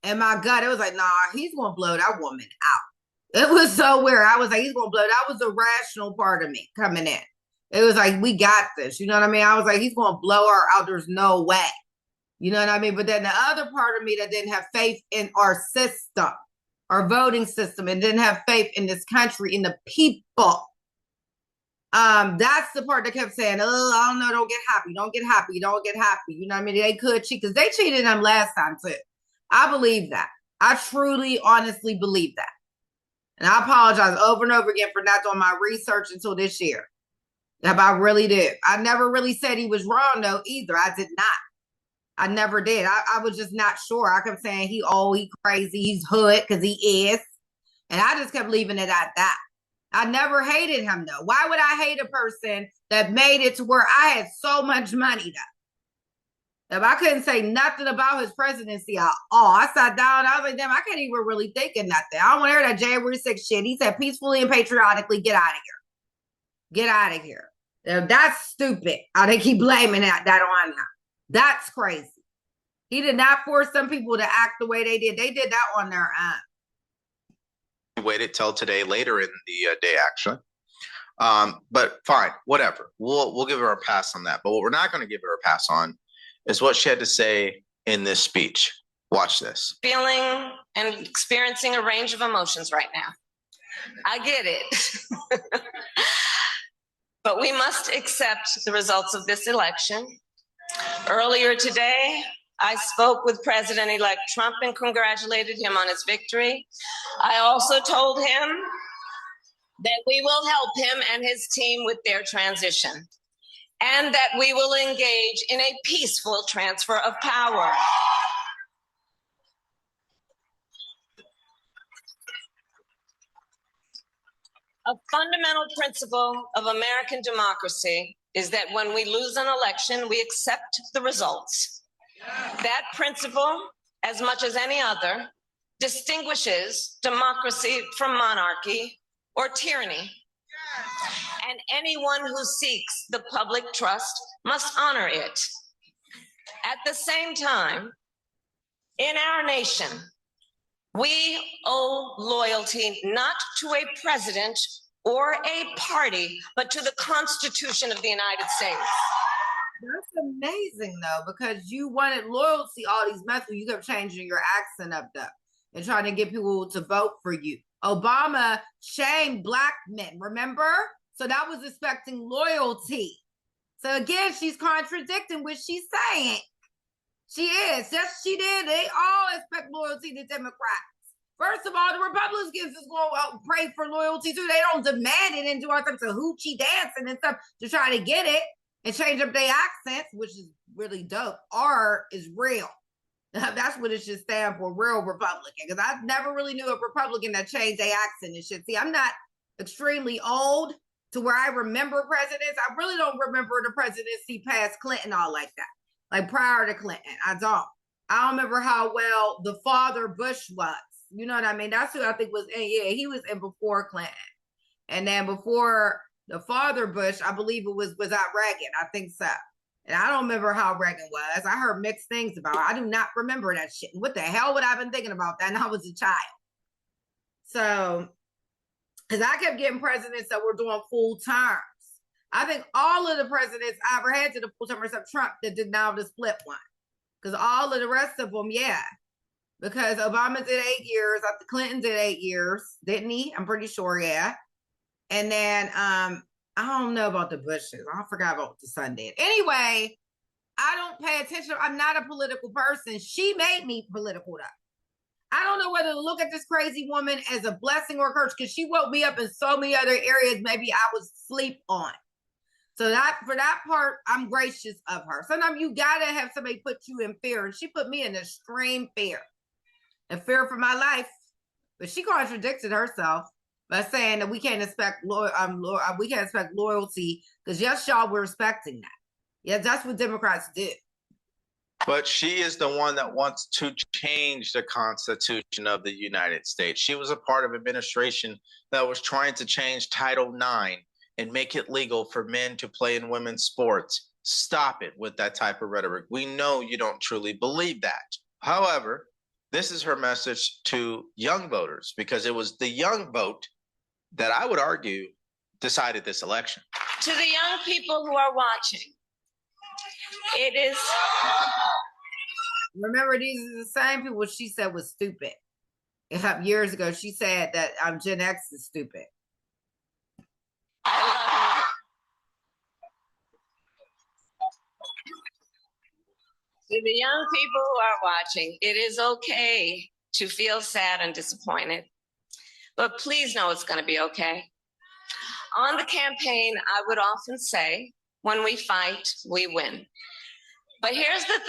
Speaker 1: and my gut, it was like, nah, he's gonna blow that woman out. It was so weird. I was like, he's gonna blow. That was a rational part of me coming in. It was like, we got this. You know what I mean? I was like, he's gonna blow her out. There's no way. You know what I mean? But then the other part of me that didn't have faith in our system, our voting system, and didn't have faith in this country, in the people. That's the part that kept saying, oh, I don't know, don't get happy, don't get happy, don't get happy. You know what I mean? They could cheat because they cheated them last time too. I believe that. I truly, honestly believe that. And I apologize over and over again for not doing my research until this year. But I really did. I never really said he was wrong though either. I did not. I never did. I was just not sure. I kept saying he crazy, he's hood because he is. And I just kept leaving it at that. I never hated him though. Why would I hate a person that made it to where I had so much money though? If I couldn't say nothing about his presidency at all, I sat down, I was like, damn, I can't even really think of nothing. I don't want to hear that January 6th shit. He said peacefully and patriotically, get out of here. Get out of here. That's stupid. How they keep blaming that on him. That's crazy. He did not force some people to act the way they did. They did that on their own.
Speaker 3: We waited till today, later in the day, actually. But fine, whatever. We'll give her a pass on that. But what we're not going to give her a pass on is what she had to say in this speech. Watch this.
Speaker 2: Feeling and experiencing a range of emotions right now. I get it. But we must accept the results of this election. Earlier today, I spoke with President-elect Trump and congratulated him on his victory. I also told him that we will help him and his team with their transition, and that we will engage in a peaceful transfer of power. A fundamental principle of American democracy is that when we lose an election, we accept the results. That principle, as much as any other, distinguishes democracy from monarchy or tyranny. And anyone who seeks the public trust must honor it. At the same time, in our nation, we owe loyalty not to a president or a party, but to the Constitution of the United States.
Speaker 1: That's amazing though, because you wanted loyalty all these months. You kept changing your accent up though and trying to get people to vote for you. Obama shamed black men, remember? So that was expecting loyalty. So again, she's contradicting what she's saying. She is. Yes, she did. They all expect loyalty to Democrats. First of all, the Republicans is going to pray for loyalty too. They don't demand it and do all types of hoochie dancing and stuff to try to get it and change up their accents, which is really dope. R is real. That's what it should stand for, real Republican. Because I never really knew a Republican that changed their accent and shit. See, I'm not extremely old to where I remember presidents. I really don't remember the presidency past Clinton all like that. Like prior to Clinton, I don't. I don't remember how well the father Bush was. You know what I mean? That's who I think was in. Yeah, he was in before Clinton. And then before the father Bush, I believe it was that Reagan. I think so. And I don't remember how Reagan was. I heard mixed things about her. I do not remember that shit. What the hell would I have been thinking about that when I was a child? So, because I kept getting presidents that were doing full terms. I think all of the presidents I ever had to the full term except Trump that did now the split one. Because all of the rest of them, yeah. Because Obama did 8 years. Clinton did 8 years, didn't he? I'm pretty sure, yeah. And then I don't know about the Bushes. I forgot about what the son did. Anyway, I don't pay attention. I'm not a political person. She made me political though. I don't know whether to look at this crazy woman as a blessing or a curse because she woke me up in so many other areas maybe I was asleep on. So that for that part, I'm gracious of her. Sometimes you gotta have somebody put you in fear, and she put me in extreme fear, and fear for my life. But she contradicted herself by saying that we can't expect loyalty because yes, y'all were respecting that. Yeah, that's what Democrats do.
Speaker 3: But she is the one that wants to change the Constitution of the United States. She was a part of administration that was trying to change Title IX and make it legal for men to play in women's sports. Stop it with that type of rhetoric. We know you don't truly believe that. However, this is her message to young voters because it was the young vote that I would argue decided this election.
Speaker 2: To the young people who are watching, it is.
Speaker 1: Remember, these are the same people she said was stupid. Years ago, she said that Gen X is stupid.
Speaker 2: I love you. To the young people who are watching, it is okay to feel sad and disappointed, but please know it's going to be okay. On the campaign, I would often say, when we fight, we win. But here's the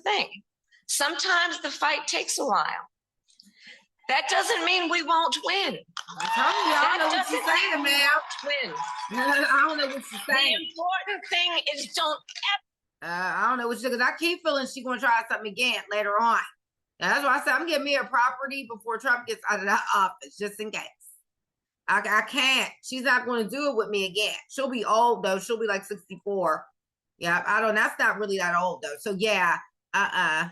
Speaker 2: thing. Sometimes the fight takes a while. That doesn't mean we won't win.
Speaker 1: I'm telling you, I don't know what you're saying, man. I don't know what you're saying.
Speaker 2: The important thing is don't ever.
Speaker 1: I don't know what you're saying, because I keep feeling she's going to try something again later on. That's why I said I'm getting me a property before Trump gets out of the office, just in case. I can't. She's not going to do it with me again. She'll be old, though. She'll be like 64. Yeah, I don't. That's not really that old though. So yeah, I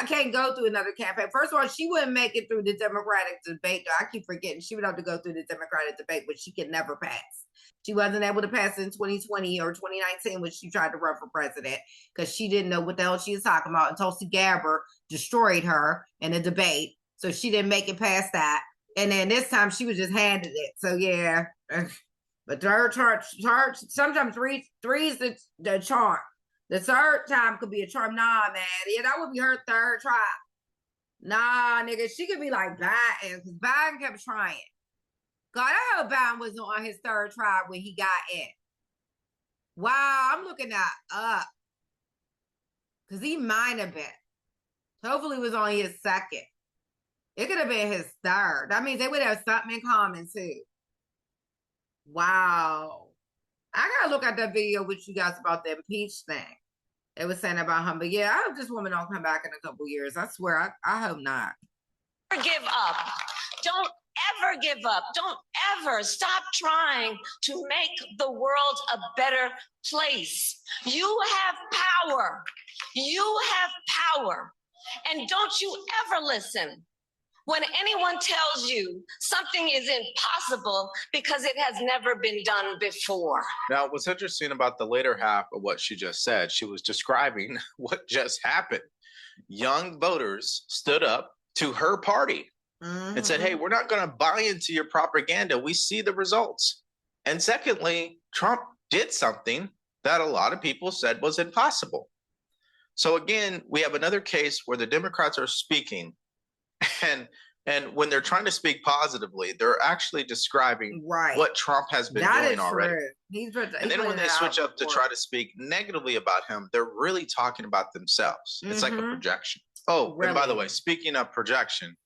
Speaker 1: can't go through another campaign. First of all, she wouldn't make it through the Democratic debate. Though. I keep forgetting she would have to go through the Democratic debate, but she could never pass. She wasn't able to pass in 2020 or 2019 when she tried to run for president because she didn't know what the hell she was talking about. And Tulsi Gabbard destroyed her in a debate, so she didn't make it past that. And then this time she was just handed it. So yeah. But third charge, sometimes three is the charm. The third time could be a charm. Nah, man. Yeah, that would be her third try. Nah, nigga. She could be like Biden, because Biden kept trying. God, I hope Biden was on his third try when he got in. Wow, I'm looking that up. Because he might have been. Hopefully it was on his second. It could have been his third. That means they would have something in common, too. Wow. I gotta look at that video with you guys about the impeach thing. They were saying about him. But yeah, I hope this woman don't come back in a couple years. I swear, I hope not.
Speaker 2: Give up. Don't ever give up. Don't ever stop trying to make the world a better place. You have power. You have power. And don't you ever listen when anyone tells you something is impossible because it has never been done before.
Speaker 3: Now, what's interesting about the later half of what she just said, she was describing what just happened. Young voters stood up to her party and said, hey, we're not going to buy into your propaganda. We see the results. And secondly, Trump did something that a lot of people said was impossible. So again, we have another case where the Democrats are speaking, and when they're trying to speak positively, they're actually describing what Trump has been doing already. And then when they switch up to try to speak negatively about him, they're really talking about themselves. It's like a projection. Oh, and by the way, speaking of projection,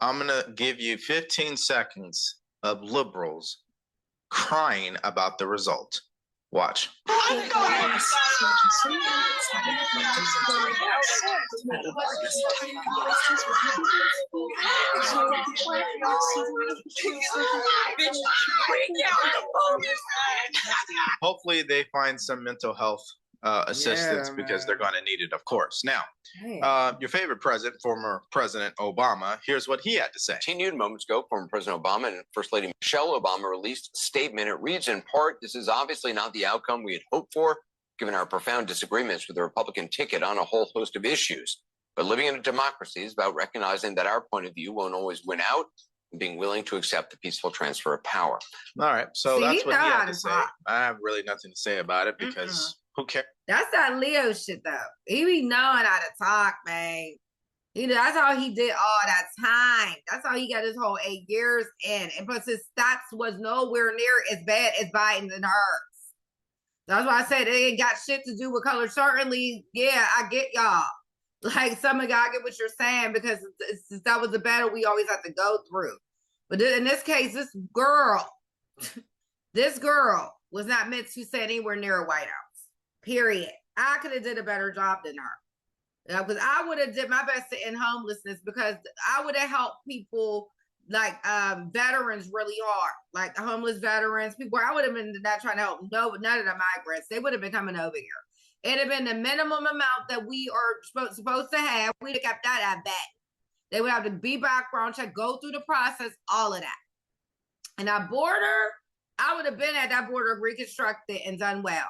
Speaker 3: I'm going to give you 15 seconds of liberals crying about the result. Watch. Hopefully they find some mental health assistance because they're going to need it, of course. Now, your favorite president, former President Obama, here's what he had to say.
Speaker 8: Continued moments ago, former President Obama and First Lady Michelle Obama released a statement. It reads in part, "This is obviously not the outcome we had hoped for, given our profound disagreements with the Republican ticket on a whole host of issues. But living in a democracy is about recognizing that our point of view won't always win out and being willing to accept the peaceful transfer of power."
Speaker 3: All right. So that's what he had to say. I have really nothing to say about it because who cares?
Speaker 1: That's that Leo shit, though. He be knowing how to talk, man. That's how he did all that time. That's how he got his whole 8 years in. And plus his stats was nowhere near as bad as Biden and hers. That's why I said it ain't got shit to do with color. Certainly, yeah, I get y'all. Like, some of y'all get what you're saying because that was the battle we always have to go through. But in this case, this girl was not meant to sit anywhere near a White House. Period. I could have did a better job than her. Because I would have did my best to end homelessness because I would have helped people like veterans really hard. Like homeless veterans, people. I would have been not trying to help none of the migrants. They would have been coming over here. It'd have been the minimum amount that we are supposed to have. We'd have kept that, I bet. They would have to be background check, go through the process, all of that. And that border, I would have been at that border reconstructed and done well.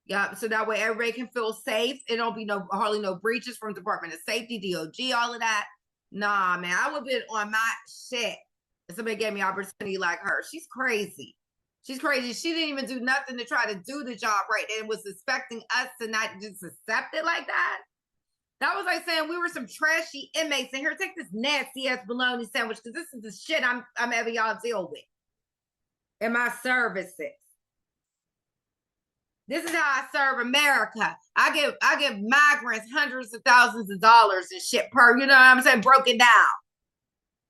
Speaker 1: Yeah, so that way everybody can feel safe. It don't be hardly no breaches from Department of Safety, DOG, all of that. Nah, man, I would have been on my shit if somebody gave me an opportunity like her. She's crazy. She's crazy. She didn't even do nothing to try to do the job right and was expecting us to not just accept it like that. That was like saying we were some trashy inmates in here. Take this nasty ass bologna sandwich because this is the shit I'm having y'all deal with in my services. This is how I serve America. I give migrants hundreds of thousands of dollars and shit per, you know what I'm saying, broken down.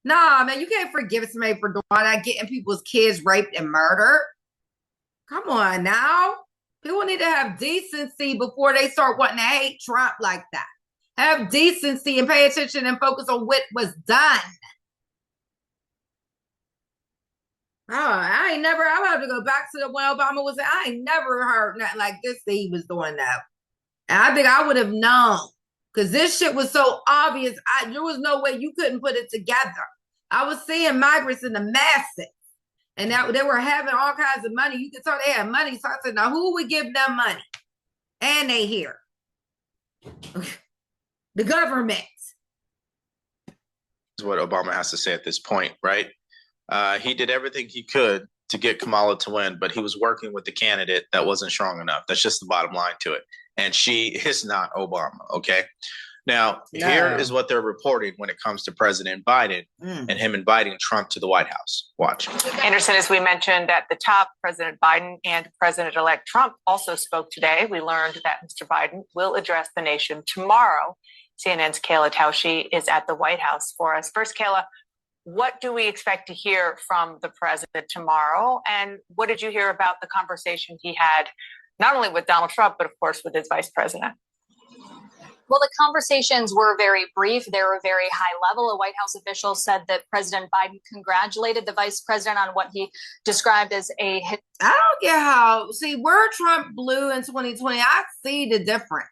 Speaker 1: Nah, man, you can't forgive somebody for doing that, getting people's kids raped and murdered. Come on now. People need to have decency before they start wanting to hate Trump like that. Have decency and pay attention and focus on what was done. Oh, I have to go back to the when Obama was, I ain't never heard nothing like this that he was doing that. And I think I would have known because this shit was so obvious. There was no way you couldn't put it together. I was seeing migrants in the masses and that they were having all kinds of money. You could tell they had money. So I said, now who would give them money? And they here. The government.
Speaker 3: Is what Obama has to say at this point, right? He did everything he could to get Kamala to win, but he was working with the candidate that wasn't strong enough. That's just the bottom line to it. And she is not Obama, okay? Now, here is what they're reporting when it comes to President Biden and him inviting Trump to the White House. Watch.
Speaker 9: Anderson, as we mentioned at the top, President Biden and President-elect Trump also spoke today. We learned that Mr. Biden will address the nation tomorrow. CNN's Kayla Tausche is at the White House for us. First, Kayla, what do we expect to hear from the president tomorrow? And what did you hear about the conversation he had, not only with Donald Trump, but of course with his vice president?
Speaker 10: Well, the conversations were very brief. They were very high level. A White House official said that President Biden congratulated the vice president on what he described as a hit.
Speaker 1: I don't get how, where Trump blew in 2020, I see the difference.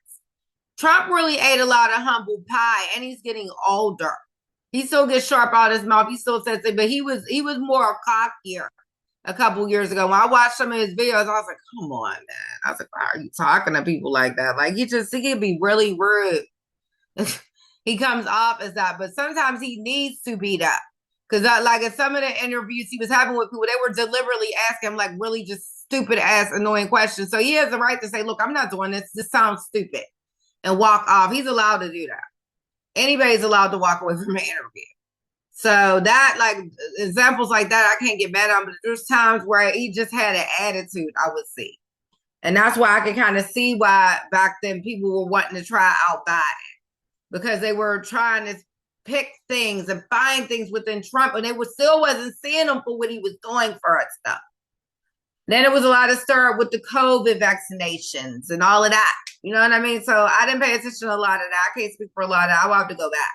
Speaker 1: Trump really ate a lot of humble pie and he's getting older. He still gets sharp out his mouth. He still says it, but he was more cockier a couple years ago. When I watched some of his videos, I was like, come on, man. I was like, why are you talking to people like that? Like, he can be really rude. He comes off as that, but sometimes he needs to be that. Because like in some of the interviews he was having with people, they were deliberately asking him like really just stupid ass annoying questions. So he has the right to say, look, I'm not doing this. This sounds stupid. And walk off. He's allowed to do that. Anybody's allowed to walk away from an interview. So that, like, examples like that, I can't get mad at him, but there's times where he just had an attitude, I would see. And that's why I can kind of see why back then people were wanting to try out Biden. Because they were trying to pick things and find things within Trump, and they still wasn't seeing him for what he was doing for us stuff. Then it was a lot of stir up with the COVID vaccinations and all of that. You know what I mean? So I didn't pay attention to a lot of that. I can't speak for a lot of that. I will have to go back.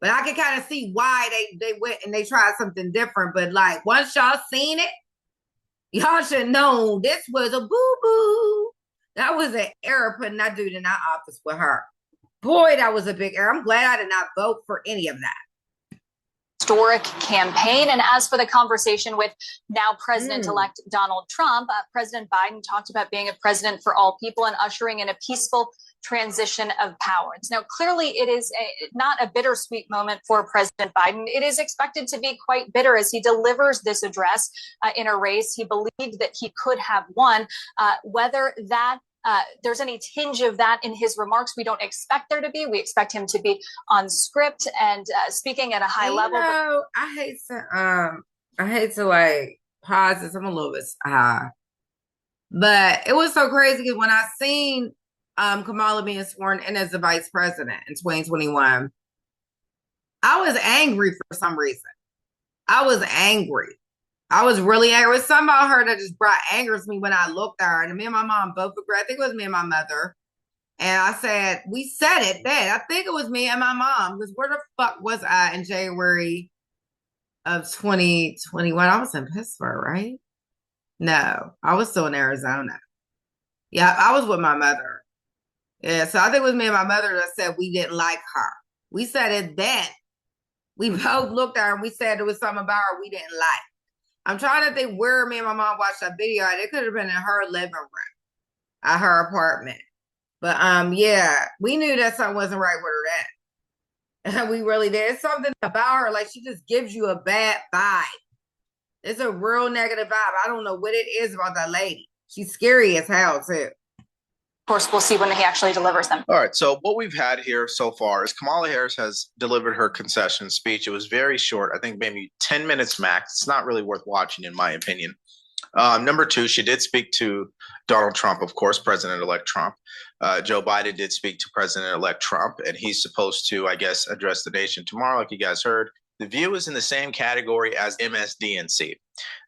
Speaker 1: But I can kind of see why they went and they tried something different. But like once y'all seen it, y'all should know this was a boo-boo. That was an error putting that dude in that office with her. Boy, that was a big error. I'm glad I did not vote for any of that.
Speaker 10: Historic campaign. And as for the conversation with now President-elect Donald Trump, President Biden talked about being a president for all people and ushering in a peaceful transition of power. Now, clearly, it is not a bittersweet moment for President Biden. It is expected to be quite bitter as he delivers this address in a race he believed that he could have won. Whether that there's any tinge of that in his remarks, we don't expect there to be. We expect him to be on script and speaking at a high level.
Speaker 1: I hate to like pause this. I'm a little bit but it was so crazy because when I seen Kamala being sworn in as the vice president in 2021, I was angry for some reason. I was angry. I was really angry. It was something about her that just brought anger to me when I looked at her. And me and my mom both agreed. I think it was me and my mother. And I said, we said it then. I think it was me and my mom. Because where the fuck was I in January of 2021? I was in Pittsburgh, right? No, I was still in Arizona. Yeah, I was with my mother. Yeah, so I think it was me and my mother that said we didn't like her. We said it then. We both looked at her and we said there was something about her we didn't like. I'm trying to think where me and my mom watched that video. It could have been in her living room at her apartment. But yeah, we knew that something wasn't right with her then. We really did. It's something about her, like she just gives you a bad vibe. It's a real negative vibe. I don't know what it is about that lady. She's scary as hell too.
Speaker 10: Of course, we'll see when he actually delivers them.
Speaker 3: All right. So what we've had here so far is Kamala Harris has delivered her concession speech. It was very short. I think maybe 10 minutes max. It's not really worth watching, in my opinion. Number two, she did speak to Donald Trump, of course, President-elect Trump. Joe Biden did speak to President-elect Trump, and he's supposed to, I guess, address the nation tomorrow, like you guys heard. The View is in the same category as MSDNC.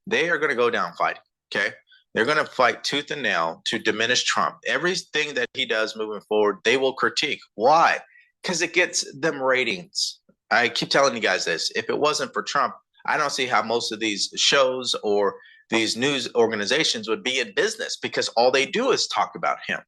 Speaker 3: They are going to go down fighting, okay? They're going to fight tooth and nail to diminish Trump. Everything that he does moving forward, they will critique. Why? Because it gets them ratings. I keep telling you guys this. If it wasn't for Trump, I don't see how most of these shows or these news organizations would be in business because all they do is talk about him.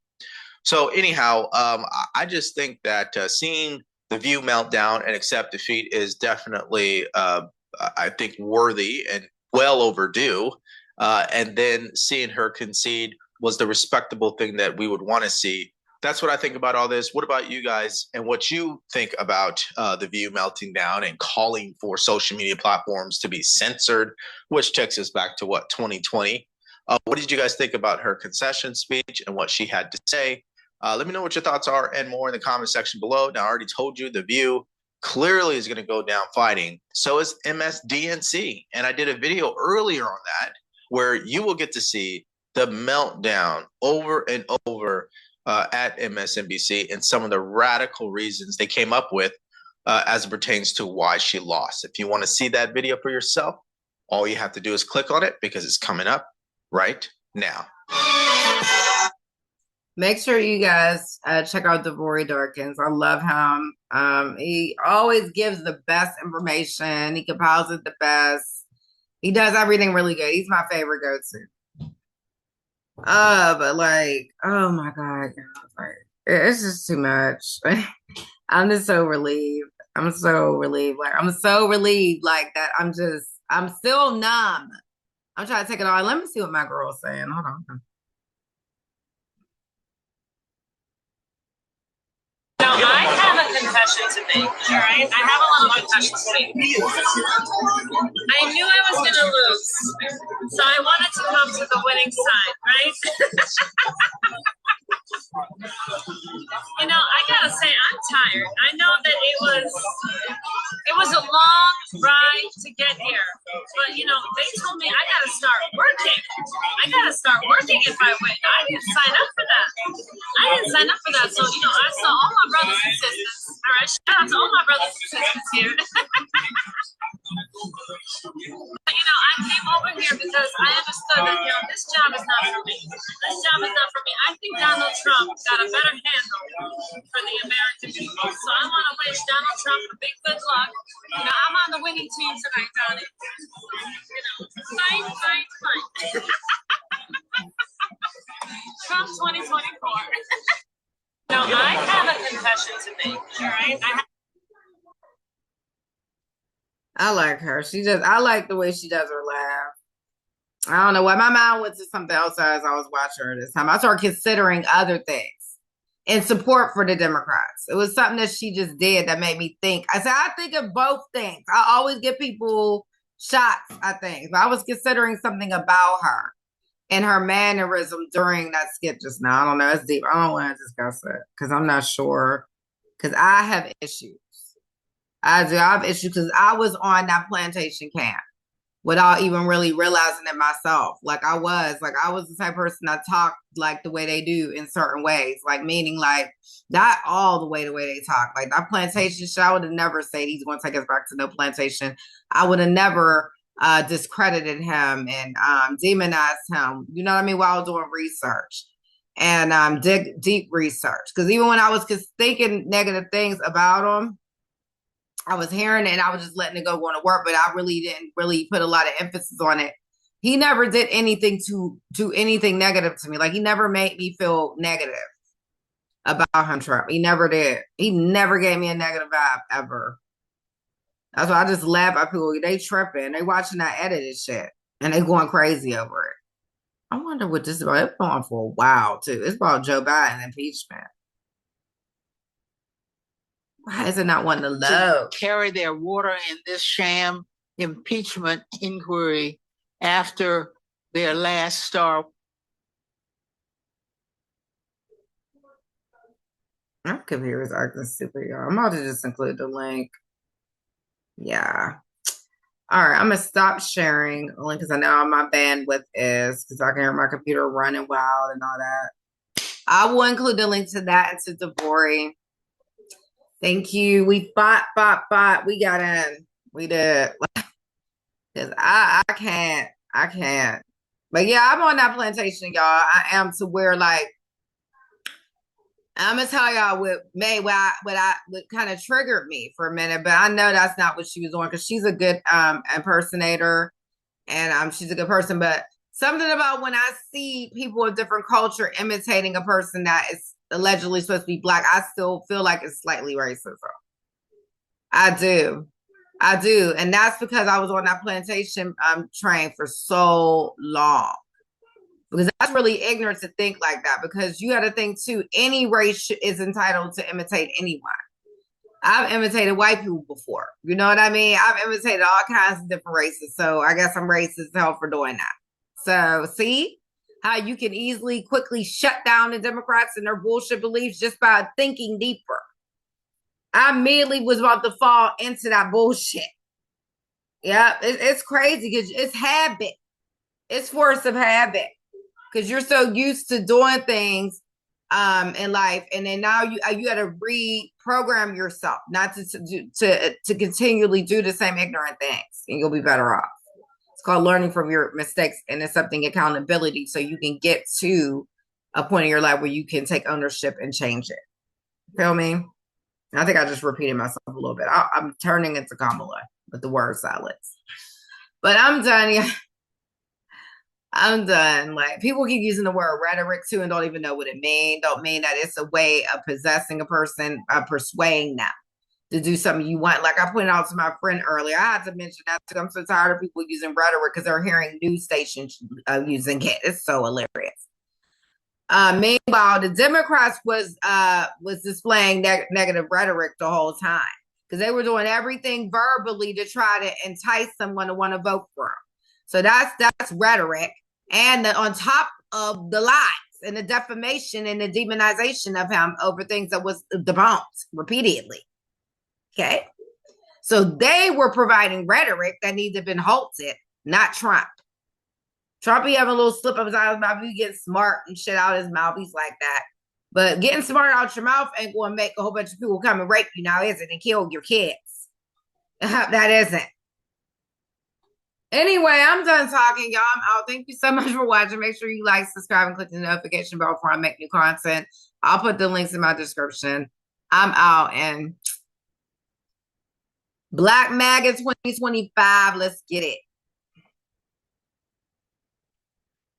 Speaker 3: So anyhow, I just think that seeing the View melt down and accept defeat is definitely, I think, worthy and well overdue. And then seeing her concede was the respectable thing that we would want to see. That's what I think about all this. What about you guys and what you think about the View melting down and calling for social media platforms to be censored, which takes us back to what, 2020? What did you guys think about her concession speech and what she had to say? Let me know what your thoughts are and more in the comment section below. Now, I already told you the View clearly is going to go down fighting. So is MSDNC. And I did a video earlier on that, where you will get to see the meltdown over and over at MSNBC and some of the radical reasons they came up with as it pertains to why she lost. If you want to see that video for yourself, all you have to do is click on it because it's coming up right now.
Speaker 1: Make sure you guys check out DeVory Darkins. I love him. He always gives the best information. He compiles it the best. He does everything really good. He's my favorite go-to. But like, oh my God, like, it's just too much. I'm just so relieved. I'm so relieved. Like, I'm so relieved like that. I'm still numb. I'm trying to take it all. Let me see what my girl's saying. Hold on.
Speaker 11: So I have a confession to make, all right? I have a little confession to make. I knew I was going to lose, so I wanted to come to the winning side, right? You know, I gotta say, I'm tired. I know that it was a long ride to get here, but you know, they told me I gotta start working. I gotta start working if I win. I didn't sign up for that. So you know, I saw all my brothers and sisters. All right, shout out to all my brothers and sisters here. But, you know, I came over here because I understood that, you know, this job is not for me. This job is not for me. I think Donald Trump got a better handle for the American people. So I want to wish Donald Trump a big good luck. You know, I'm on the winning team tonight, Donnie. You know, fight. Trump 2024. No, I have a confession to make. All right.
Speaker 1: I like her. I like the way she does her laugh. I don't know why my mind went to something else as I was watching her this time. I started considering other things in support for the Democrats. It was something that she just did that made me think. I said, I think of both things. I always give people shots, I think. But I was considering something about her and her mannerism during that skit just now. I don't know. It's deep. I don't want to discuss it because I'm not sure. Because I have issues. I have issues because I was on that plantation camp without even really realizing it myself. I was the type of person that talked like the way they do in certain ways, meaning not all the way they talk. Like that plantation shit, I would have never said he's going to take us back to no plantation. I would have never discredited him and demonized him. You know what I mean? While I was doing research and deep research, because even when I was thinking negative things about him, I was hearing it and I was just letting it go going to work, but I really didn't put a lot of emphasis on it. He never did anything to do anything negative to me. Like he never made me feel negative about him, Trump. He never did. He never gave me a negative vibe ever. That's why I just laugh at people. They tripping. They watching that edited shit and they going crazy over it. I wonder what this is about. It's been on for a while too. It's about Joe Biden impeachment. Why is it not one to love?
Speaker 12: To carry their water in this sham impeachment inquiry after their last star.
Speaker 1: My computer's acting super, y'all. I'm about to just include the link. Yeah. All right, I'm gonna stop sharing only because I know how my bandwidth is because I can hear my computer running wild and all that. I will include the link to that and to Devori. Thank you. We fought. We got in. We did. Because I can't. But yeah, I'm on that plantation, y'all. I am to where I'm gonna tell y'all what kind of triggered me for a minute, but I know that's not what she was doing because she's a good impersonator and she's a good person. But something about when I see people of different culture imitating a person that is allegedly supposed to be Black, I still feel like it's slightly racism. I do. And that's because I was on that plantation train for so long. Because that's really ignorant to think like that. Because you got to think too, any race is entitled to imitate anyone. I've imitated white people before. You know what I mean? I've imitated all kinds of different races. So I guess I'm racist as hell for doing that. So see how you can quickly shut down the Democrats and their bullshit beliefs just by thinking deeper. I immediately was about to fall into that bullshit. Yeah, it's crazy because it's habit. It's force of habit. Because you're so used to doing things in life, and then now you got to reprogram yourself not to continually do the same ignorant things, and you'll be better off. It's called learning from your mistakes, and it's something accountability, so you can get to a point in your life where you can take ownership and change it. Feel me? I think I just repeated myself a little bit. I'm turning into Kamala with the word salads, but I'm done. Yeah. I'm done. Like people keep using the word rhetoric too and don't even know what it means. Don't mean that it's a way of possessing a person, persuading them to do something you want. Like I pointed out to my friend earlier, I had to mention that too. I'm so tired of people using rhetoric because they're hearing news stations using it. It's so hilarious. Meanwhile, the Democrats was displaying negative rhetoric the whole time because they were doing everything verbally to try to entice someone to want to vote for them. So that's rhetoric. And on top of the lies and the defamation and the demonization of him over things that was debunked repeatedly. Okay. So they were providing rhetoric that needed to have been halted, not Trump. Trump be having a little slip of his eye, mouth. He getting smart and shit out of his mouth. He's like that. But getting smart out your mouth ain't going to make a whole bunch of people come and rape you now, is it? And kill your kids. That isn't. Anyway, I'm done talking, y'all. I'm out. Thank you so much for watching. Make sure you like, subscribe, and click the notification bell before I make new content. I'll put the links in my description. I'm out. And Black MAGA 2025. Let's get it.